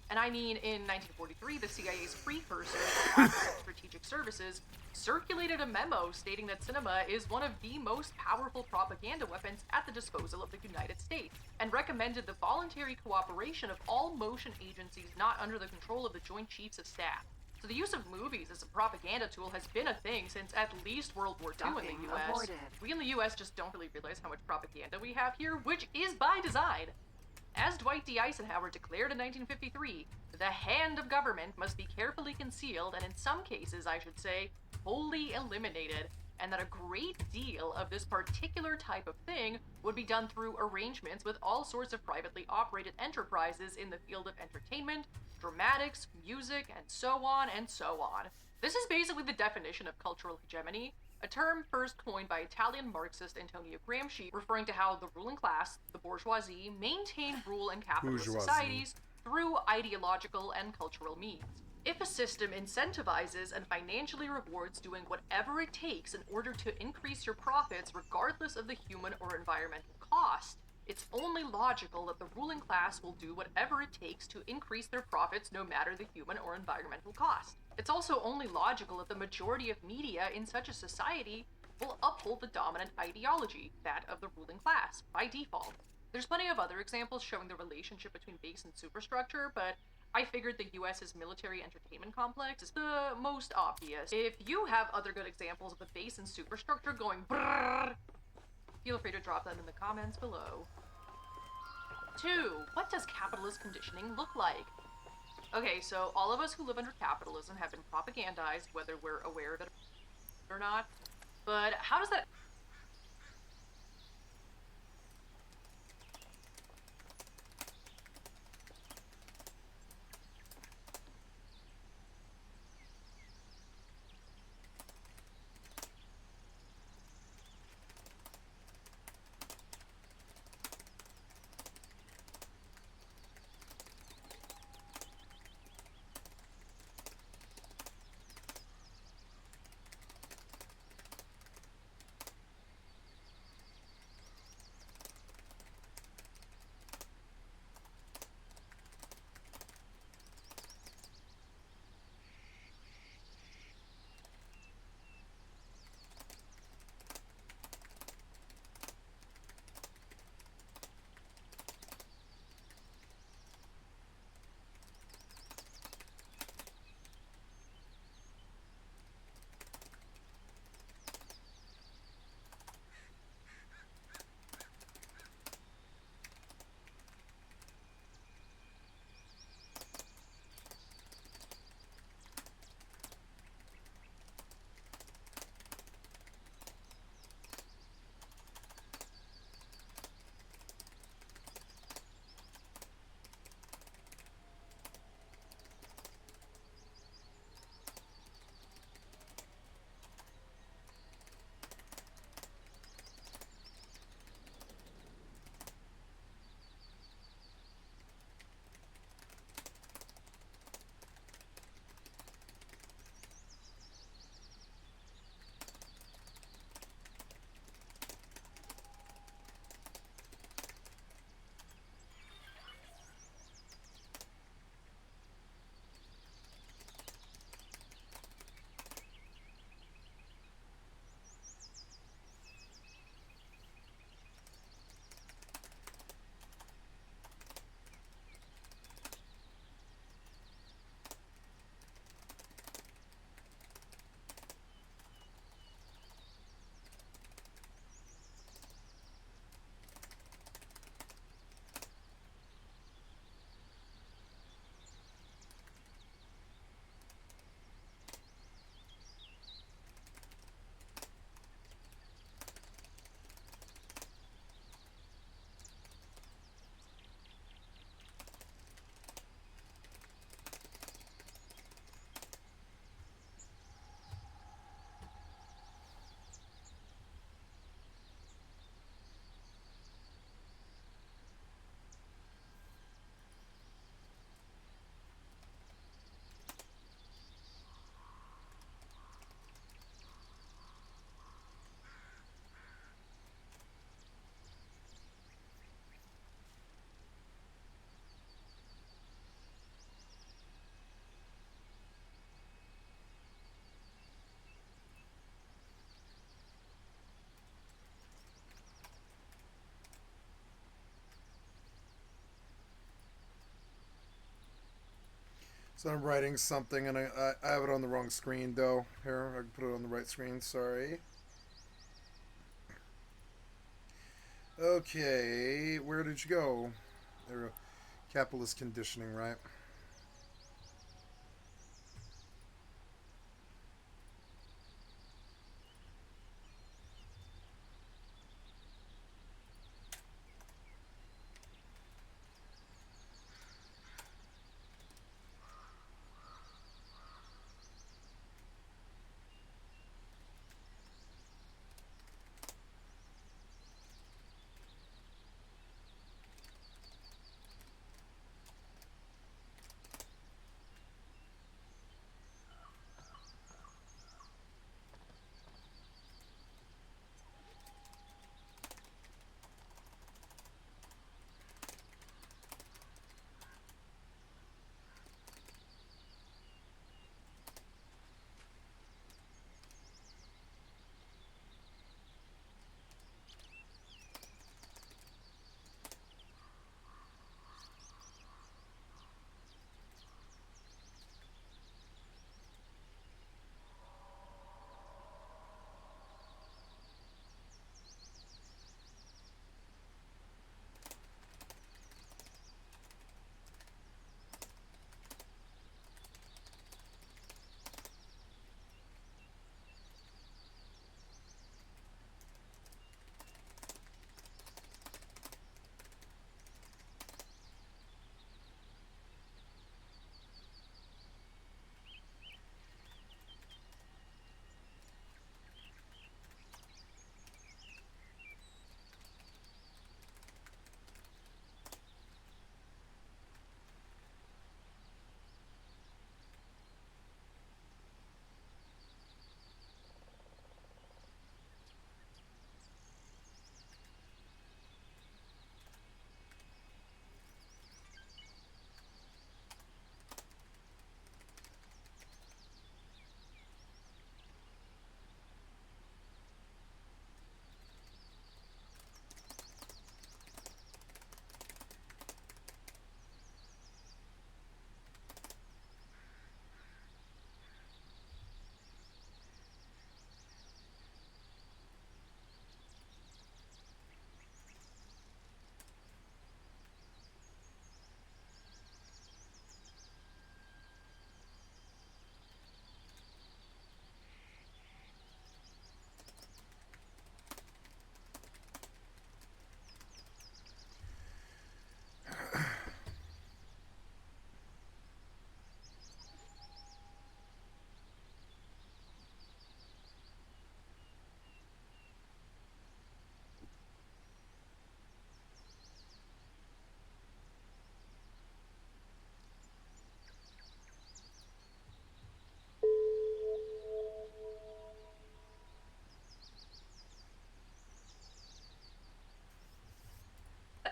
And I mean, in 1943, the CIA's precursor, the Office of Strategic Services, circulated a memo stating that cinema is one of the most powerful propaganda weapons at the disposal of the United States, and recommended the voluntary cooperation of all motion agencies not under the control of the Joint Chiefs of Staff. So the use of movies as a propaganda tool has been a thing since at least World War II in the US. Aborted. We in the US just don't really realize how much propaganda we have here, which is by design. As Dwight D. Eisenhower declared in 1953, the hand of government must be carefully concealed and in some cases, I should say, wholly eliminated, and that a great deal of this particular type of thing would be done through arrangements with all sorts of privately operated enterprises in the field of entertainment, dramatics, music, and so on and so on. This is basically the definition of cultural hegemony, a term first coined by Italian Marxist Antonio Gramsci, referring to how the ruling class, the bourgeoisie, maintain rule in capitalist societies through ideological and cultural means. If a system incentivizes and financially rewards doing whatever it takes in order to increase your profits regardless of the human or environmental cost, it's only logical that the ruling class will do whatever it takes to increase their profits no matter the human or environmental cost. It's also only logical that the majority of media in such a society will uphold the dominant ideology, that of the ruling class, by default. There's plenty of other examples showing the relationship between base and superstructure, but I figured the US's military entertainment complex is the most obvious. If you have other good examples of the base and superstructure going brrrr, feel free to drop them in the comments below. 2. What does capitalist conditioning look like? Okay, so all of us who live under capitalism have been propagandized, whether we're aware of it or not. But how does that... So I'm writing something, and I have it on the wrong screen, though. Here, I can put it on the right screen. Sorry. Okay, where did you go? There we go. Capitalist conditioning, right?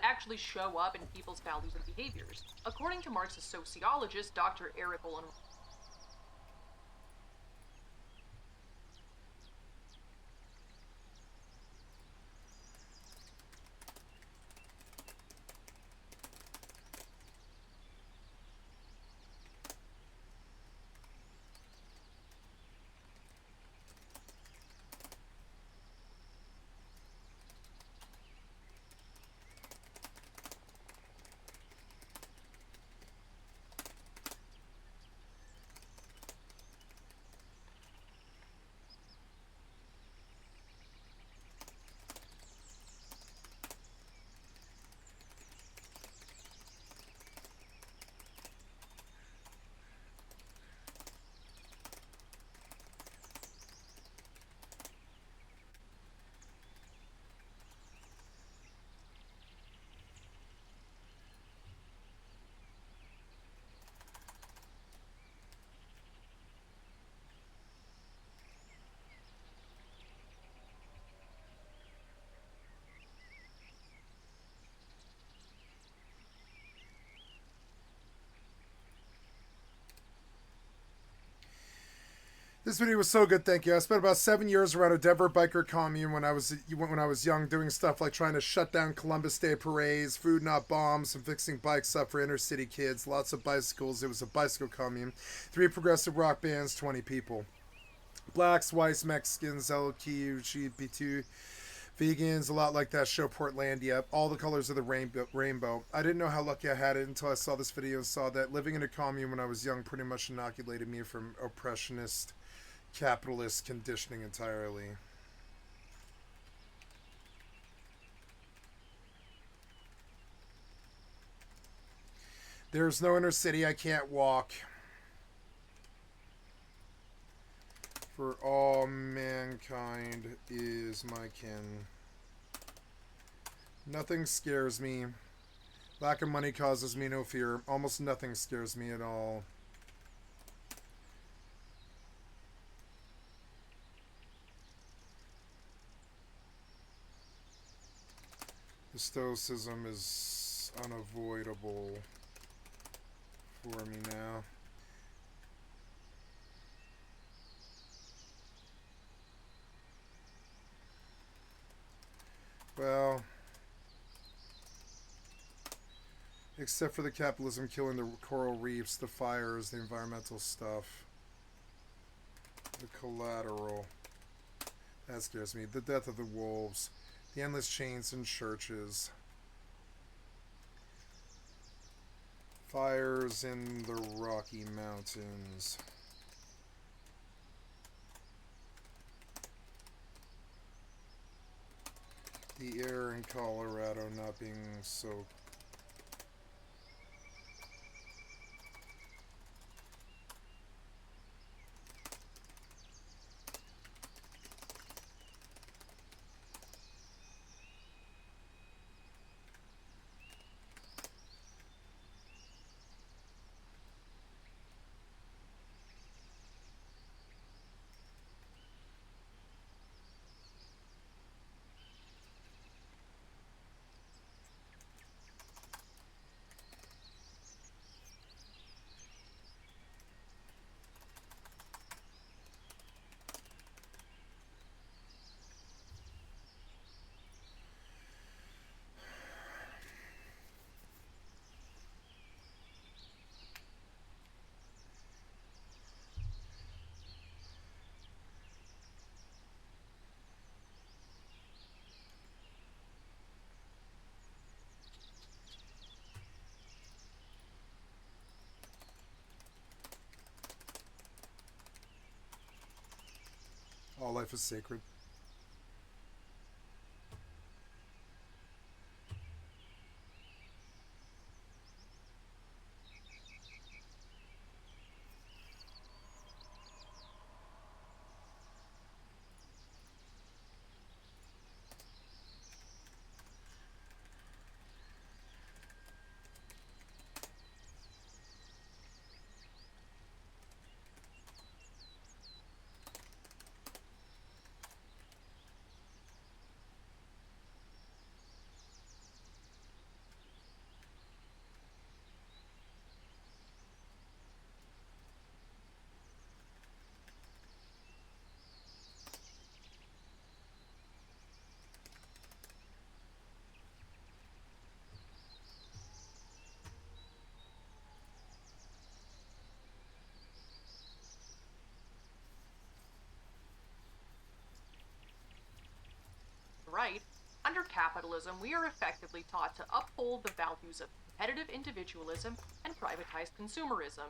Actually show up in people's values and behaviors. According to Marxist sociologist Dr. Eric Olin. This video was so good, thank you. I spent about 7 years around a Denver biker commune when I was young, doing stuff like trying to shut down Columbus Day parades, food not bombs, and fixing bikes up for inner city kids. Lots of bicycles. It was a bicycle commune. 3 progressive rock bands, 20 people. Blacks, whites, Mexicans, LGBT, vegans, a lot like that show Portlandia. All the colors of the rainbow. I didn't know how lucky I had it until I saw this video and saw that living in a commune when I was young pretty much inoculated me from oppressionist capitalist conditioning entirely. There's no inner city I can't walk. For all mankind is my kin. Nothing scares me. Lack of money causes me no fear. Almost nothing scares me at all. The stoicism is unavoidable for me now. Well, except for the capitalism killing the coral reefs, the fires, the environmental stuff, the collateral. That scares me. The death of the wolves. The endless chains in churches. Fires in the Rocky Mountains. The air in Colorado not being so all life is sacred. Right, under capitalism, we are effectively taught to uphold the values of competitive individualism and privatized consumerism.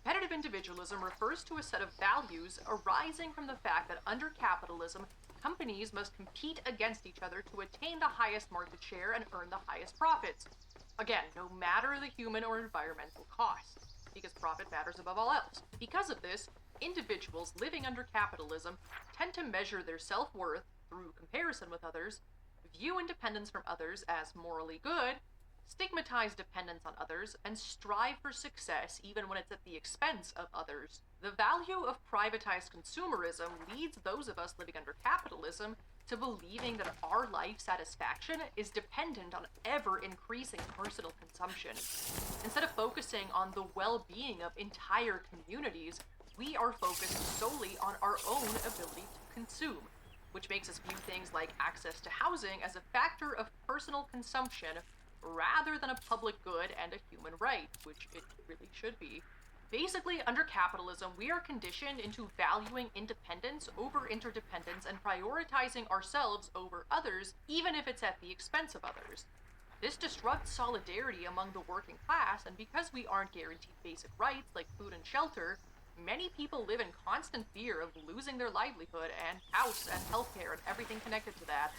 Competitive individualism refers to a set of values arising from the fact that under capitalism, companies must compete against each other to attain the highest market share and earn the highest profits. Again, no matter the human or environmental cost, because profit matters above all else. Because of this, individuals living under capitalism tend to measure their self-worth through comparison with others, view independence from others as morally good, stigmatize dependence on others, and strive for success even when it's at the expense of others. The value of privatized consumerism leads those of us living under capitalism to believing that our life satisfaction is dependent on ever-increasing personal consumption. Instead of focusing on the well-being of entire communities, we are focused solely on our own ability to consume, which makes us view things like access to housing as a factor of personal consumption rather than a public good and a human right, which it really should be. Basically, under capitalism, we are conditioned into valuing independence over interdependence and prioritizing ourselves over others, even if it's at the expense of others. This disrupts solidarity among the working class, and because we aren't guaranteed basic rights like food and shelter, many people live in constant fear of losing their livelihood and house and healthcare and everything connected to that.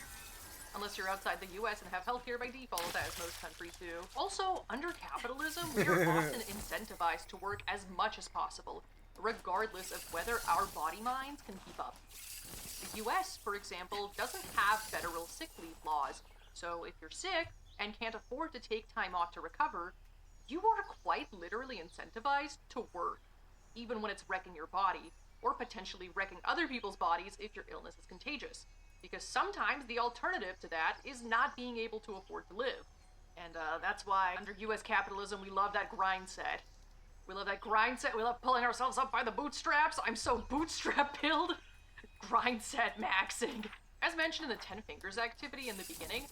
Unless you're outside the US and have healthcare by default, as most countries do. Also, under capitalism, we are often incentivized to work as much as possible, regardless of whether our body minds can keep up. The US, for example, doesn't have federal sick leave laws, so if you're sick and can't afford to take time off to recover, you are quite literally incentivized to work, even when it's wrecking your body, or potentially wrecking other people's bodies if your illness is contagious. Because sometimes the alternative to that is not being able to afford to live. And that's why under US capitalism we love that grind set. We love that grind set, we love pulling ourselves up by the bootstraps. I'm so bootstrap pilled. Grind set maxing. As mentioned in the 10 Fingers activity in the beginning,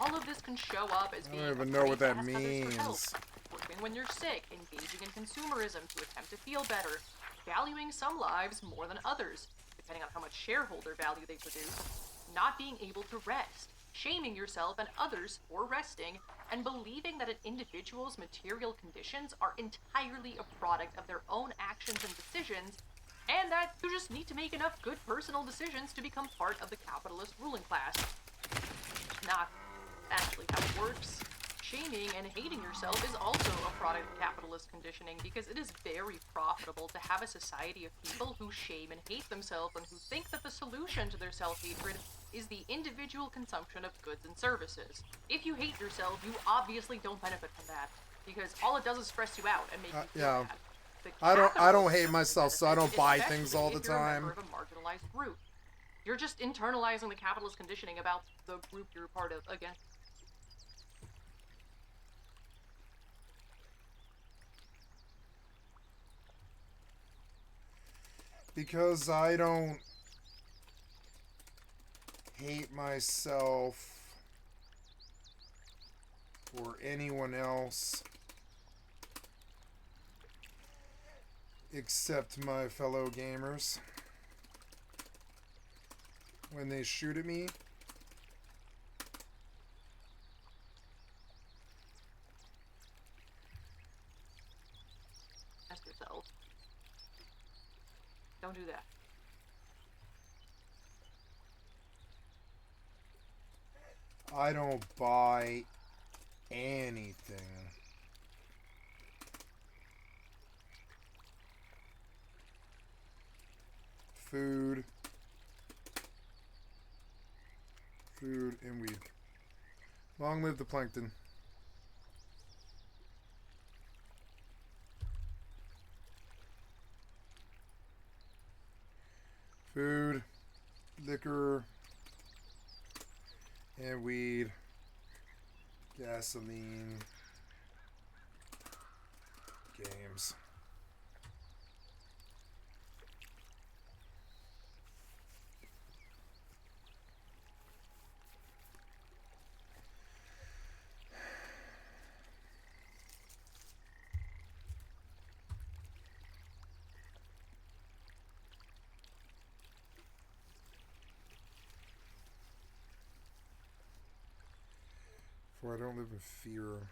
all of this can show up as being I don't even know what afraid to that ask others for help, means. working when you're sick, engaging in consumerism to attempt to feel better, valuing some lives more than others, depending on how much shareholder value they produce, not being able to rest, shaming yourself and others for resting, and believing that an individual's material conditions are entirely a product of their own actions and decisions, and that you just need to make enough good personal decisions to become part of the capitalist ruling class. Not actually how it works. Shaming and hating yourself is also a product of capitalist conditioning because it is very profitable to have a society of people who shame and hate themselves and who think that the solution to their self-hatred is the individual consumption of goods and services. If you hate yourself, you obviously don't benefit from that because all it does is stress you out and make you feel yeah. bad. The I don't capitalist hate myself, so I don't benefit, buy things especially all the if you're a member time. of a marginalized group. You're just internalizing the capitalist conditioning about the group you're a part of again. Because I don't hate myself or anyone else except my fellow gamers when they shoot at me. Ask yourself. Don't do that. I don't buy anything. Food and weed. Long live the plankton. Food, liquor, and weed, gasoline, games. For I don't live in fear.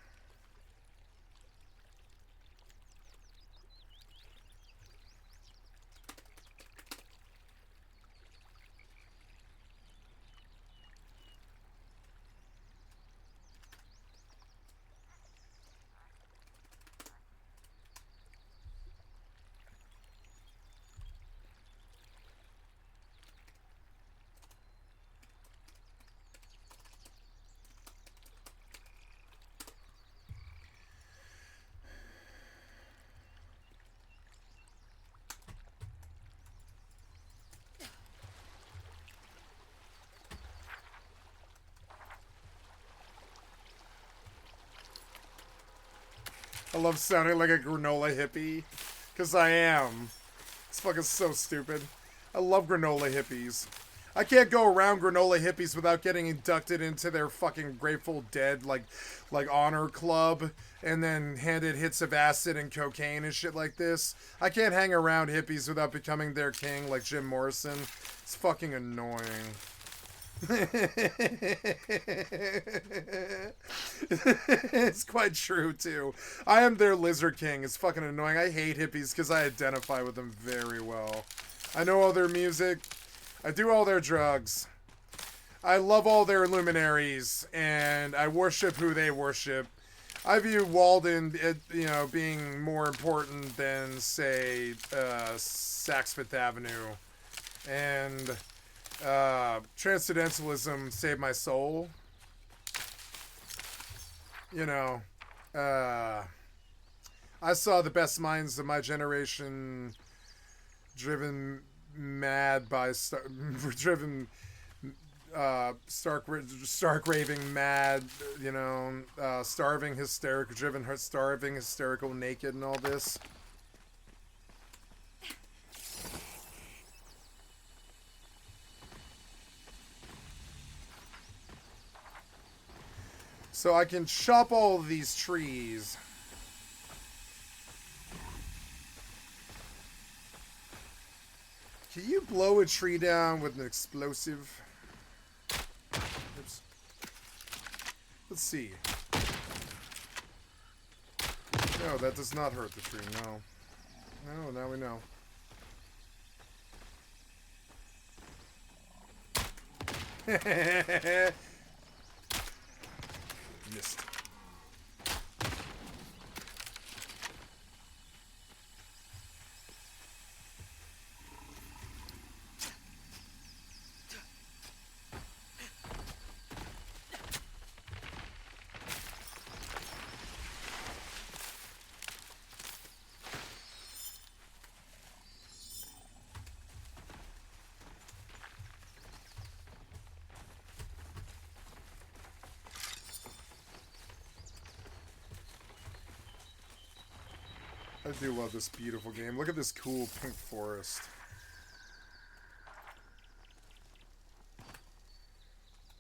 I love sounding like a granola hippie, because I am. It's fucking so stupid. I love granola hippies. I can't go around granola hippies without getting inducted into their fucking Grateful Dead, like honor club, and then handed hits of acid and cocaine and shit like this. I can't hang around hippies without becoming their king like Jim Morrison. It's fucking annoying. It's quite true, too. I am their lizard king. It's fucking annoying. I hate hippies because I identify with them very well. I know all their music. I do all their drugs. I love all their luminaries, and I worship who they worship. I view Walden, being more important than, say, Saks Fifth Avenue. And Transcendentalism saved my soul. I saw the best minds of my generation driven mad by stark raving mad, starving hysterical naked and all this. So I can chop all of these trees. Can you blow a tree down with an explosive? Oops. Let's see. No, that does not hurt the tree, no. No, now we know. Missed. I do love this beautiful game. Look at this cool pink forest.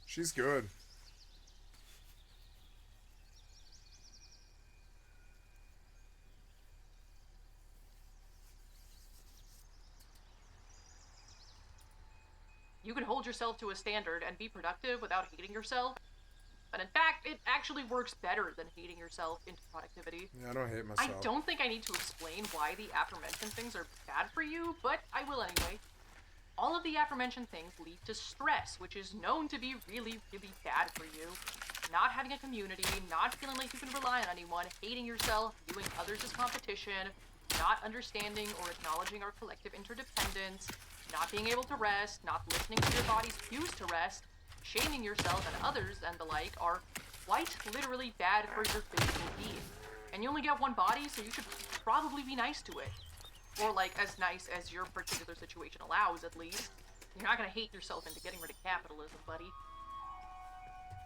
She's good. You can hold yourself to a standard and be productive without hating yourself. And in fact, it actually works better than hating yourself into productivity. Yeah, I don't hate myself. I don't think I need to explain why the aforementioned things are bad for you, but I will anyway. All of the aforementioned things lead to stress, which is known to be really, really bad for you. Not having a community, not feeling like you can rely on anyone, hating yourself, viewing others as competition, not understanding or acknowledging our collective interdependence, not being able to rest, not listening to your body's cues to rest, shaming yourself and others and the like are quite literally bad for your physical being. And you only get one body, so you should probably be nice to it. Or like as nice as your particular situation allows, at least. You're not gonna hate yourself into getting rid of capitalism, buddy.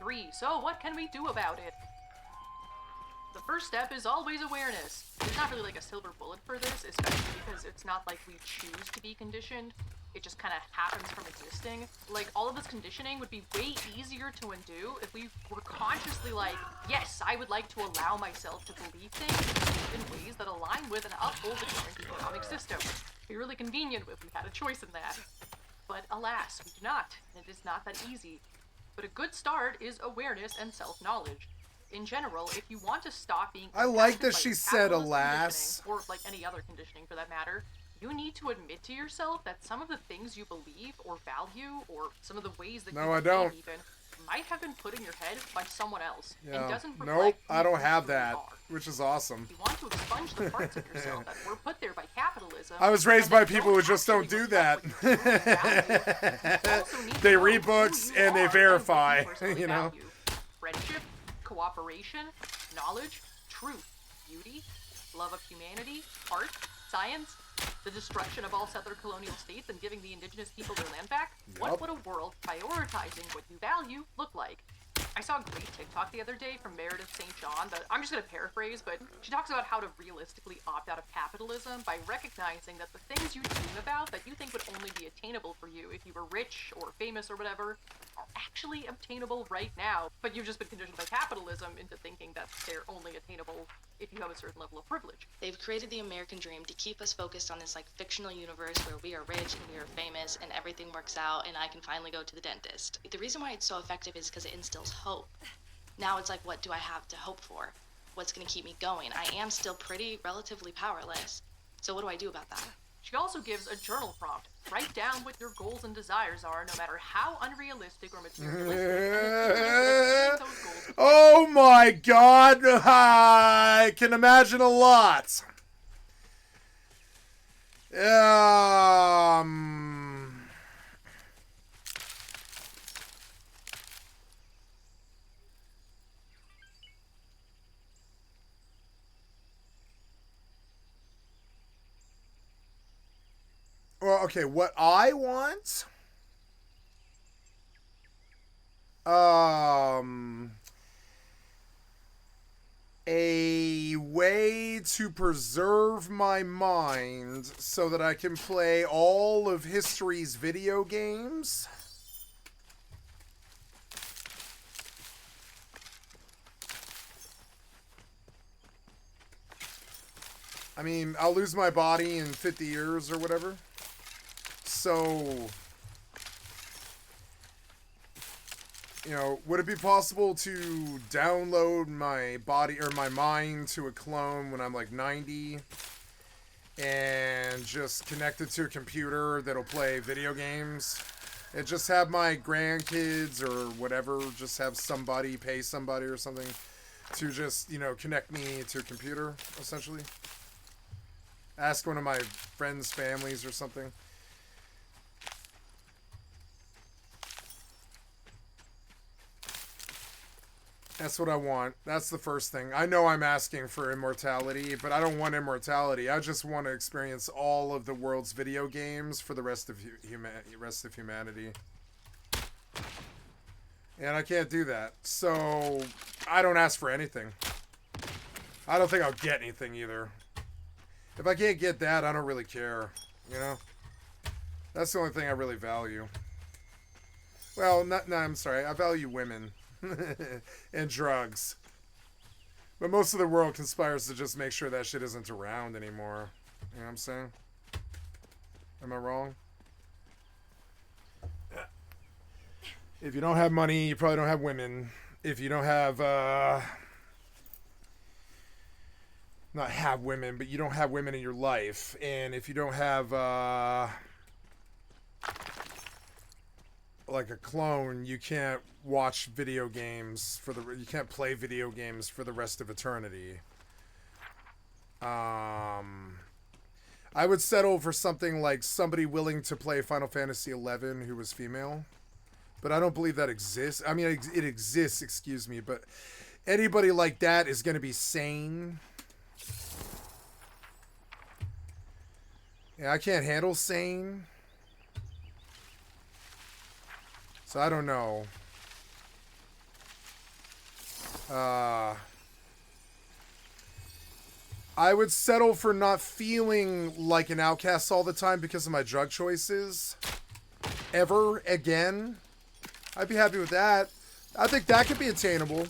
3. So what can we do about it? The first step is always awareness. There's not really like a silver bullet for this, especially because it's not like we choose to be conditioned. It just kind of happens from existing. Like, all of this conditioning would be way easier to undo if we were consciously like, yes, I would like to allow myself to believe things in ways that align with and uphold the current economic system. It'd be really convenient if we had a choice in that. But alas, we do not, and it is not that easy. But a good start is awareness and self-knowledge. In general, if you want to stop being I like that by she said capitalist alas. conditioning, or like any other conditioning for that matter, you need to admit to yourself that some of the things you believe or value, or some of the ways that you I don't. behave even, might have been put in your head by someone else, Yeah. and doesn't reflect Nope, who I don't you have truly that, are. which is awesome. You want to expunge the parts of yourself that were put there by capitalism. I was raised and by that people who just don't actually do that. reflect what you truly value. You also need to They know read who books you and they are verify, what you personally you know? value. Friendship, cooperation, knowledge, truth, beauty, love of humanity, art, science, the destruction of all settler colonial states and giving the indigenous people their land back. Yep. What would a world prioritizing what you value look like? I saw a great TikTok the other day from Meredith St. John that I'm just going to paraphrase, but she talks about how to realistically opt out of capitalism by recognizing that the things you dream about that you think would only be attainable for you if you were rich or famous or whatever are actually obtainable right now, but you've just been conditioned by capitalism into thinking that they're only attainable if you have a certain level of privilege. They've created the American dream to keep us focused on this like fictional universe where we are rich and we are famous and everything works out and I can finally go to the dentist. The reason why it's so effective is because it instills hope. Now it's like, what do I have to hope for? What's going to keep me going? I am still pretty relatively powerless. So what do I do about that? She also gives a journal prompt. Write down what your goals and desires are, no matter how unrealistic or materialistic. Oh my god, I can imagine a lot. Well, okay, what I want, a way to preserve my mind so that I can play all of history's video games. I mean, I'll lose my body in 50 years or whatever. So, you know, would it be possible to download my body or my mind to a clone when I'm like 90 and just connect it to a computer that'll play video games and just have my grandkids or whatever, just have somebody pay somebody or something to just, you know, connect me to a computer, essentially? Ask one of my friends' families or something. That's what I want. That's the first thing. I know I'm asking for immortality, but I don't want immortality. I just want to experience all of the world's video games for the rest of humanity. And I can't do that. So, I don't ask for anything. I don't think I'll get anything either. If I can't get that, I don't really care. You know? That's the only thing I really value. Well, no, I'm sorry. I value women. And drugs. But most of the world conspires to just make sure that shit isn't around anymore. You know what I'm saying? Am I wrong? If you don't have money, you probably don't have women. If you don't have, not have women, but you don't have women in your life. And if you don't have, like a clone, you can't watch video games you can't play video games for the rest of eternity. I would settle for something like somebody willing to play Final Fantasy XI who was female, but I don't believe that exists. I mean, it exists, excuse me, but anybody like that is going to be sane. Yeah, I can't handle sane. So I don't know. I would settle for not feeling like an outcast all the time because of my drug choices. Ever again. I'd be happy with that. I think that could be attainable.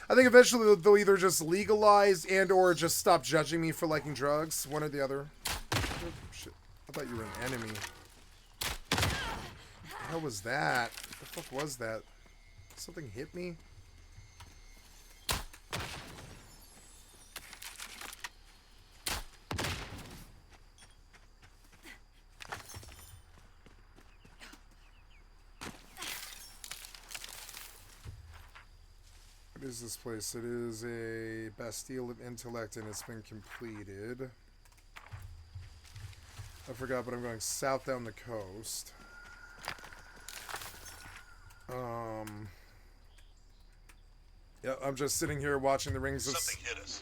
I think eventually they'll either just legalize and or just stop judging me for liking drugs. One or the other. Oh, shit. I thought you were an enemy. What was that? What the fuck was that? Something hit me? What is this place? It is a Bastille of Intellect and it's been completed. I forgot, but I'm going south down the coast. Yeah, I'm just sitting here watching the Rings of... Something hit us.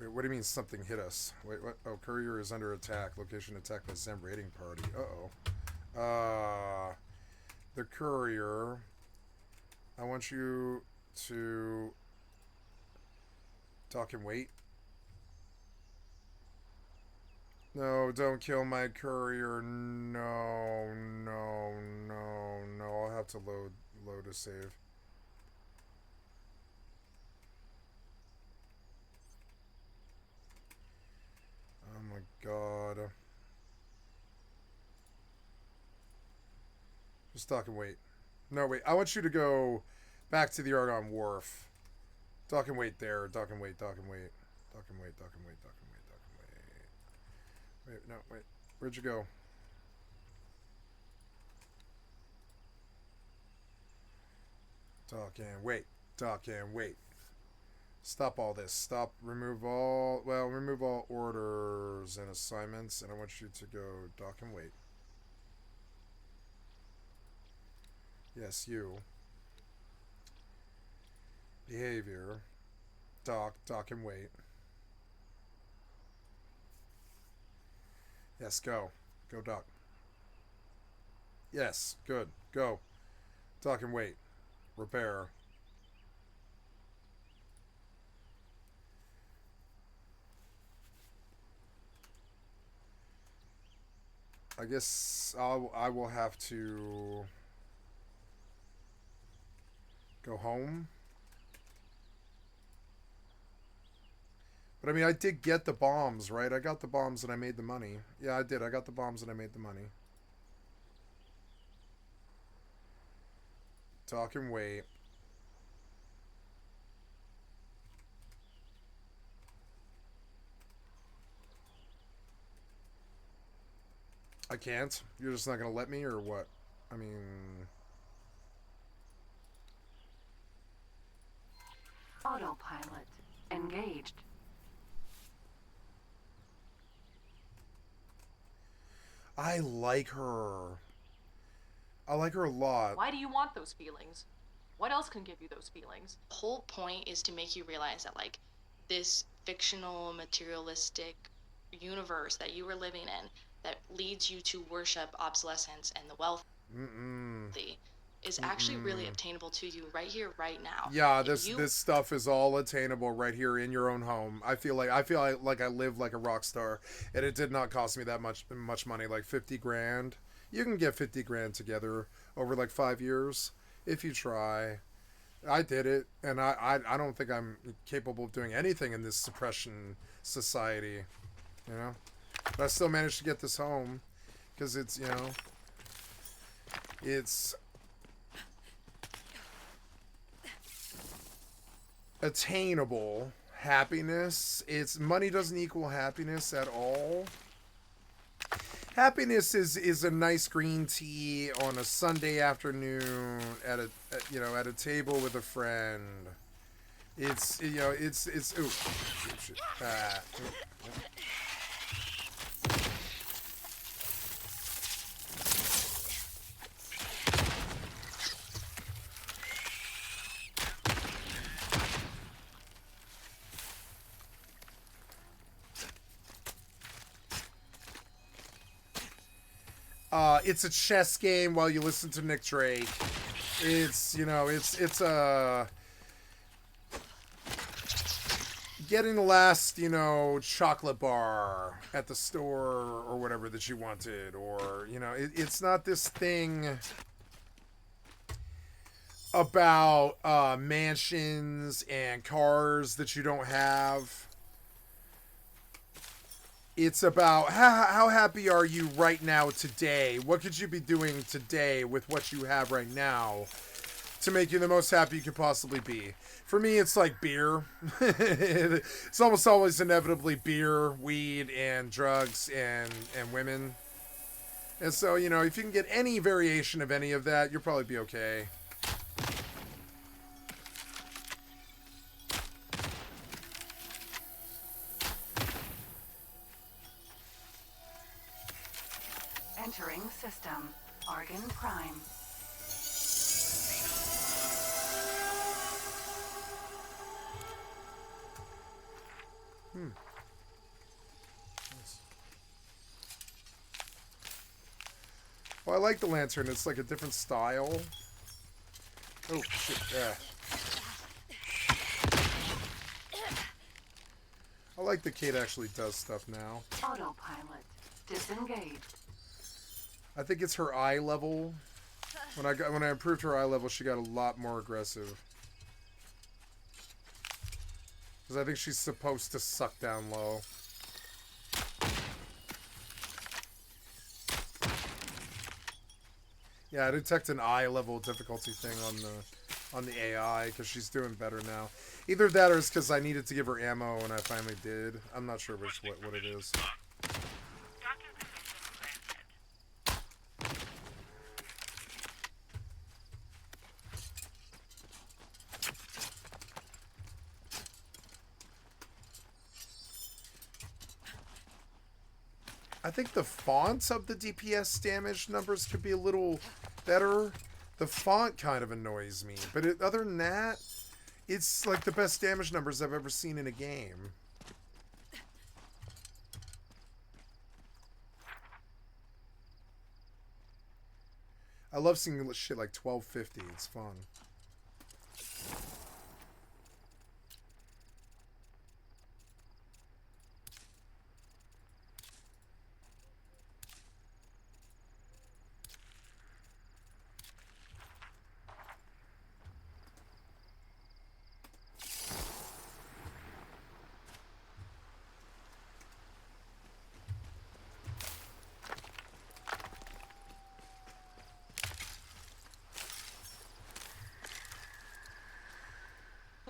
Wait, what do you mean something hit us? Wait, what? Oh, courier is under attack. Location attacked by Zem raiding party. Uh-oh. The courier. I want you to dock and wait. No, don't kill my courier. No, no, no, no. I'll have to load a save. Oh my god. Just dock and wait. No, wait. I want you to go back to the Argonne Wharf. Dock and wait there. Dock and wait, dock and wait. Dock and wait, dock and wait, dock and wait, dock and wait. Wait, no, wait. Where'd you go? Dock and wait. Dock and wait. Stop all this. Stop. Remove all orders and assignments, and I want you to go dock and wait. Yes, you. Behavior. Dock and wait. Yes, go. Go dock. Yes, good. Go. Dock and wait. Repair. I guess I will have to go home. But I mean, I did get the bombs, right? I got the bombs and I made the money. Yeah, I did. I got the bombs and I made the money. Talk and wait. I can't? You're just not going to let me, or what? I mean... Autopilot engaged. I like her. I like her a lot. Why do you want those feelings? What else can give you those feelings? The whole point is to make you realize that, like, this fictional, materialistic universe that you were living in that leads you to worship obsolescence and the wealthy is actually really obtainable to you right here, right now. Yeah, this stuff is all attainable right here in your own home. I feel like I live like a rock star, and it did not cost me that much money, like 50 grand. You can get 50 grand together over like 5 years if you try. I did it, and I don't think I'm capable of doing anything in this suppression society, you know. But I still managed to get this home because it's, you know, it's attainable happiness. It's money doesn't equal happiness at all. Happiness is a nice green tea on a Sunday afternoon at a table with a friend. It's, you know, it's ooh, shit. It's a chess game while you listen to Nick Drake. It's, you know, it's getting the last, you know, chocolate bar at the store or whatever that you wanted, or, you know, it's not this thing about mansions and cars that you don't have. It's about how happy are you right now today? What could you be doing today with what you have right now to make you the most happy you could possibly be? For me, it's like beer. It's almost always inevitably beer, weed, and drugs, and women. And so, you know, if you can get any variation of any of that, you'll probably be okay. Entering system. Argon Prime. Nice. Well, I like the lantern. It's like a different style. Oh, shit. Yeah. I like that Kate actually does stuff now. Autopilot disengaged. I think it's her eye level. When I improved her eye level, she got a lot more aggressive. Because I think she's supposed to suck down low. Yeah, I detect an eye level difficulty thing on the AI because she's doing better now. Either that or it's because I needed to give her ammo and I finally did. I'm not sure what it is. I think the fonts of the DPS damage numbers could be a little better. The font kind of annoys me, but other than that, it's like the best damage numbers I've ever seen in a game. I love seeing shit like 1250. It's fun.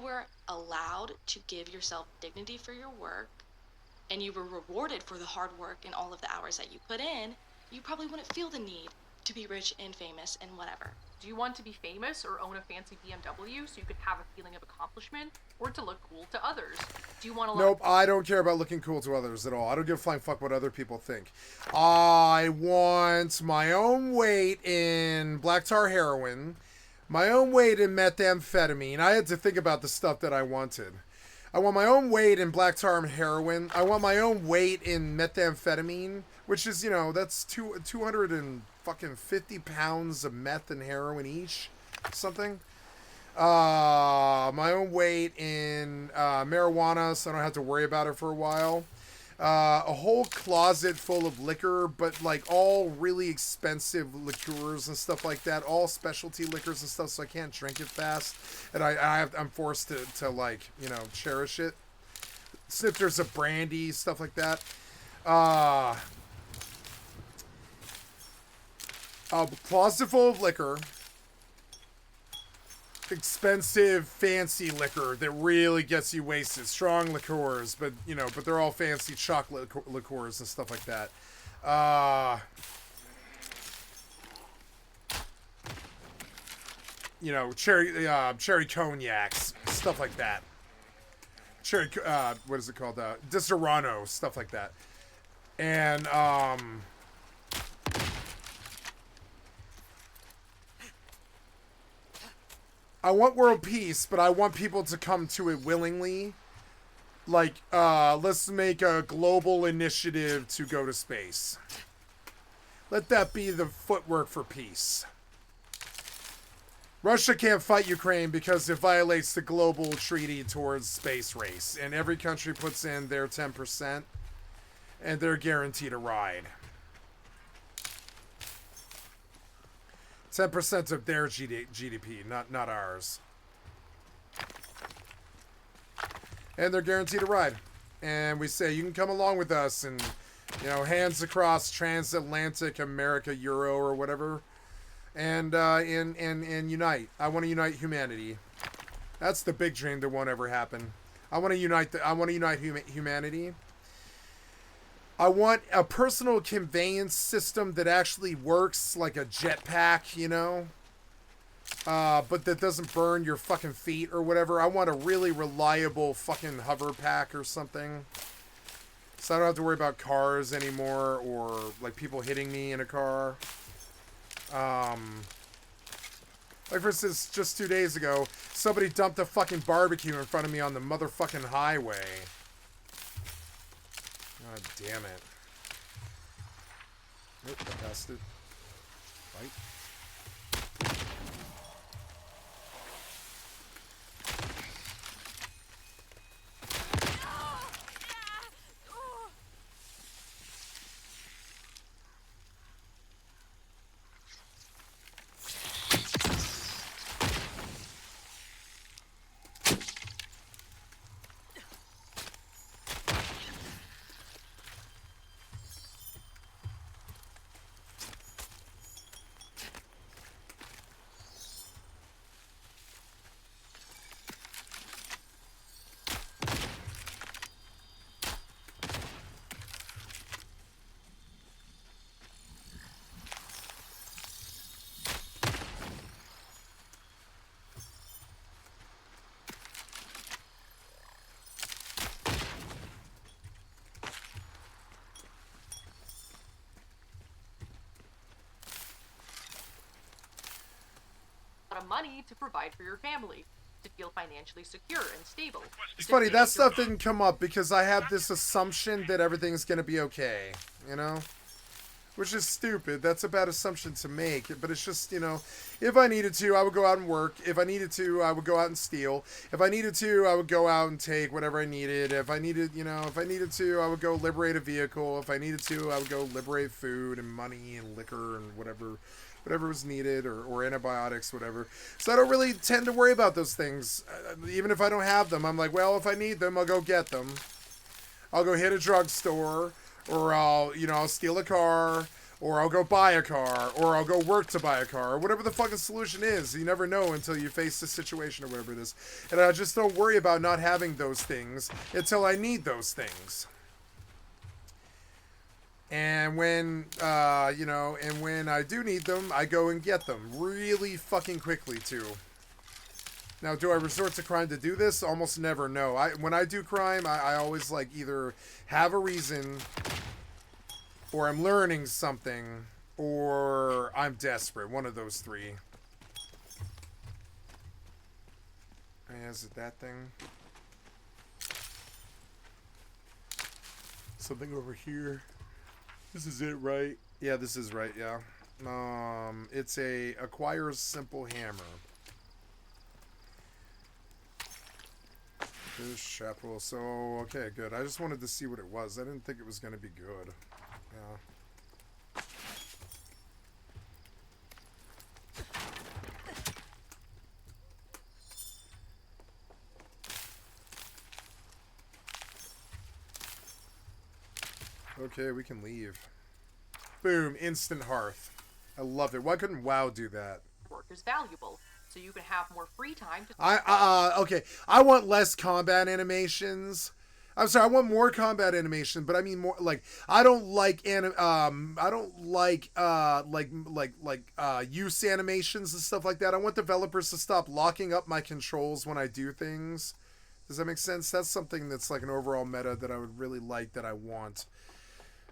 Were allowed to give yourself dignity for your work, and you were rewarded for the hard work and all of the hours that you put in, you probably wouldn't feel the need to be rich and famous and whatever. Do you want to be famous or own a fancy BMW so you could have a feeling of accomplishment, or to look cool to others? Do you want to Nope, I don't care about looking cool to others at all. I don't give a flying fuck what other people think. I want my own weight in black tar heroin, my own weight in methamphetamine. I had to think about the stuff that I wanted. I want my own weight in black tar and heroin. I want my own weight in methamphetamine, which is, you know, that's 250 pounds of meth and heroin each. Something. My own weight in marijuana, so I don't have to worry about it for a while. A whole closet full of liquor, but like all really expensive liqueurs and stuff like that, all specialty liquors and stuff, so I can't drink it fast, and I'm forced to like, you know, cherish it. Snifters of brandy, stuff like that. A closet full of liquor. Expensive, fancy liquor that really gets you wasted. Strong liqueurs, but you know, but they're all fancy chocolate liqueurs and stuff like that. You know, cherry cognacs, stuff like that. Cherry, what is it called? Disaronno, stuff like that. And I want world peace, but I want people to come to it willingly. Like, let's make a global initiative to go to space. Let that be the footwork for peace. Russia can't fight Ukraine because it violates the global treaty towards space race. And every country puts in their 10%, and they're guaranteed a ride. 10% of their GDP, not ours. And they're guaranteed a ride. And we say, you can come along with us and, you know, hands across transatlantic America, Euro, or whatever. And unite. I want to unite humanity. That's the big dream that won't ever happen. I want to unite humanity. I want a personal conveyance system that actually works like a jetpack, you know? But that doesn't burn your fucking feet or whatever. I want a really reliable fucking hover pack or something. So I don't have to worry about cars anymore or, like, people hitting me in a car. Like, for instance, just 2 days ago, somebody dumped a fucking barbecue in front of me on the motherfucking highway. God damn it. Nope, I passed it. Fight. money to provide for your family, to feel financially secure and stable. It's to funny, feel that like you're- stuff didn't come up because I have this assumption that everything's gonna be okay, you know? Which is stupid. That's a bad assumption to make. But it's just, you know, if I needed to, I would go out and work. If I needed to, I would go out and steal. If I needed to, I would go out and take whatever I needed. If I needed, you know, if I needed to, I would go liberate a vehicle. If I needed to, I would go liberate food and money and liquor and whatever was needed, or antibiotics, whatever. So I don't really tend to worry about those things. Even if I don't have them, I'm like, well, if I need them, I'll go get them. I'll go hit a drugstore, or I'll steal a car, or I'll go buy a car, or I'll go work to buy a car, or whatever the fucking solution is. You never know until you face the situation or whatever it is. And I just don't worry about not having those things until I need those things. And when, when I do need them, I go and get them really fucking quickly too. Now, do I resort to crime to do this? Almost never, no. When I do crime, I always, like, either have a reason, or I'm learning something, or I'm desperate. One of those three. Is it that thing? Something over here. This is it, right? Yeah, this is right, yeah. It's a acquires simple hammer. This chapel. So, okay, good. I just wanted to see what it was. I didn't think it was going to be good. Yeah. Okay, we can leave. Boom, instant hearth. I loved it. Why couldn't WoW do that? Work is valuable, so you can have more free time to... Okay. I want less combat animations. I'm sorry, I want more combat animation, but I mean more like I don't like use animations and stuff like that. I want developers to stop locking up my controls when I do things. Does that make sense? That's something that's like an overall meta that I would really like, that I want.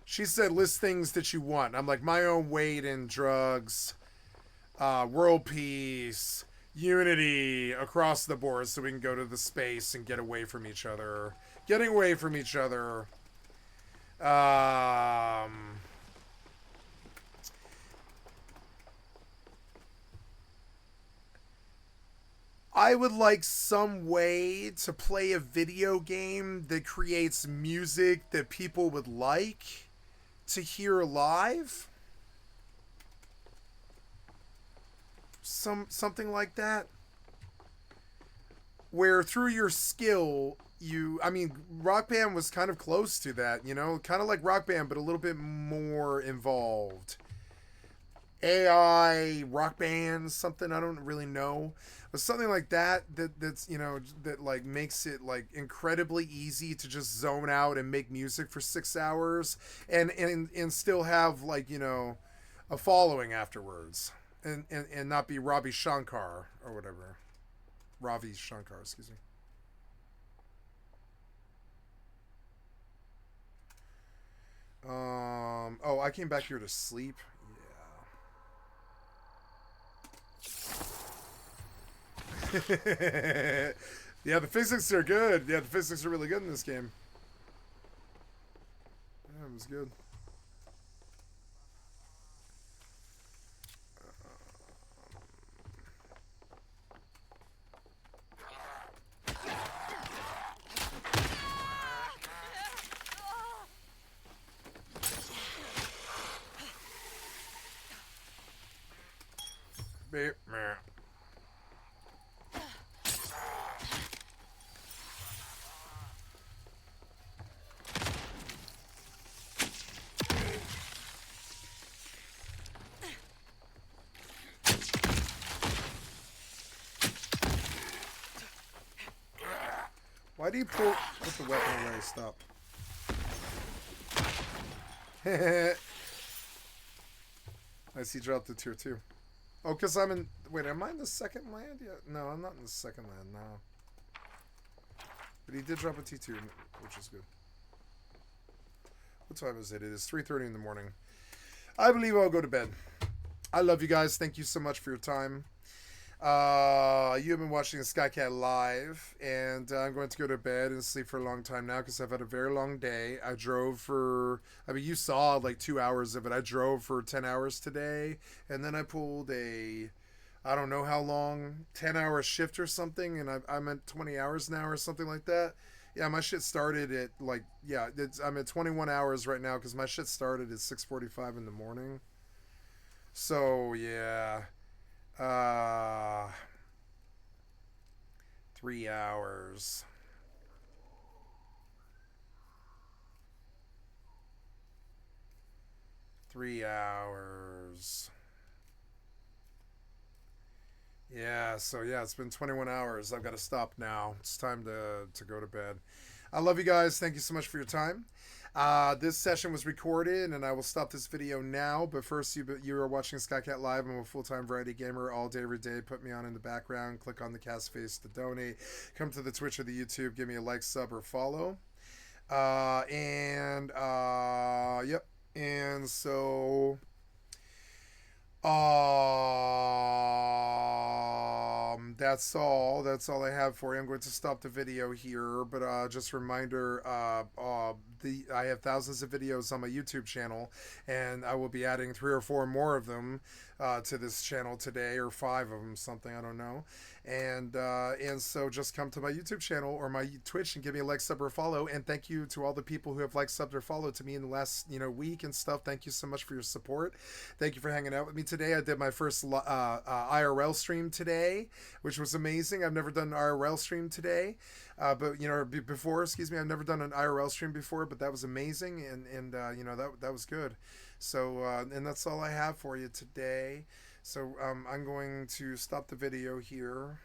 She said list things that you want. I'm like, my own weight in drugs, world peace, unity across the board, so we can go to the space and get away from each other. Getting away from each other. I would like some way to play a video game that creates music that people would like to hear live. Something like that. Where through your skill, Rock Band was kind of close to that, you know? Kind of like Rock Band, but a little bit more involved. AI, Rock Band, something, I don't really know. But something like that's, you know, that, like, makes it, like, incredibly easy to just zone out and make music for 6 hours and still have, like, you know, a following afterwards. And not be Ravi Shankar or whatever. Ravi Shankar, excuse me. Oh, I came back here to sleep. Yeah. Yeah, the physics are good. Yeah, the physics are really good in this game. Yeah, it was good. Why do you put the weapon away? Stop. I see dropped to tier 2. Oh, because I'm in... Wait, am I in the second land yet? No, I'm not in the second land now. But he did drop a T2, which is good. What time is it? It is 3:30 in the morning. I believe I'll go to bed. I love you guys. Thank you so much for your time. You've been watching Skycatlive, and I'm going to go to bed and sleep for a long time now because I've had a very long day. I drove for, I mean, you saw like 2 hours of it. I drove for 10 hours today, and then I pulled a, I don't know how long, 10-hour shift or something, and I'm at 20 hours now or something like that. Yeah, my shit started at like, yeah, I'm at 21 hours right now because my shit started at 6:45 in the morning. So, yeah. 3 hours. 3 hours. Yeah, so yeah, it's been 21 hours. I've got to stop now. It's time to go to bed. I love you guys. Thank you so much for your time. This session was recorded, and I will stop this video now. But first, you are watching Skycat Live. I'm a full-time variety gamer all day, every day. Put me on in the background. Click on the cast face to donate. Come to the Twitch or the YouTube. Give me a like, sub, or follow. Yep. And so... that's all. That's all I have for you. I'm going to stop the video here, but just a reminder, I have thousands of videos on my YouTube channel, and I will be adding 3 or 4 more of them to this channel today, or 5 of them, something, I don't know. And so just come to my YouTube channel or my Twitch and give me a like, sub, or follow. And thank you to all the people who have liked, subbed, or followed to me in the last week and stuff. Thank you so much for your support. Thank you for hanging out with me today. I did my first IRL stream today, which was amazing. I've never done an IRL stream today, but before, excuse me, I've never done an IRL stream before, but that was amazing, and that was good. So and that's all I have for you today. So I'm going to stop the video here.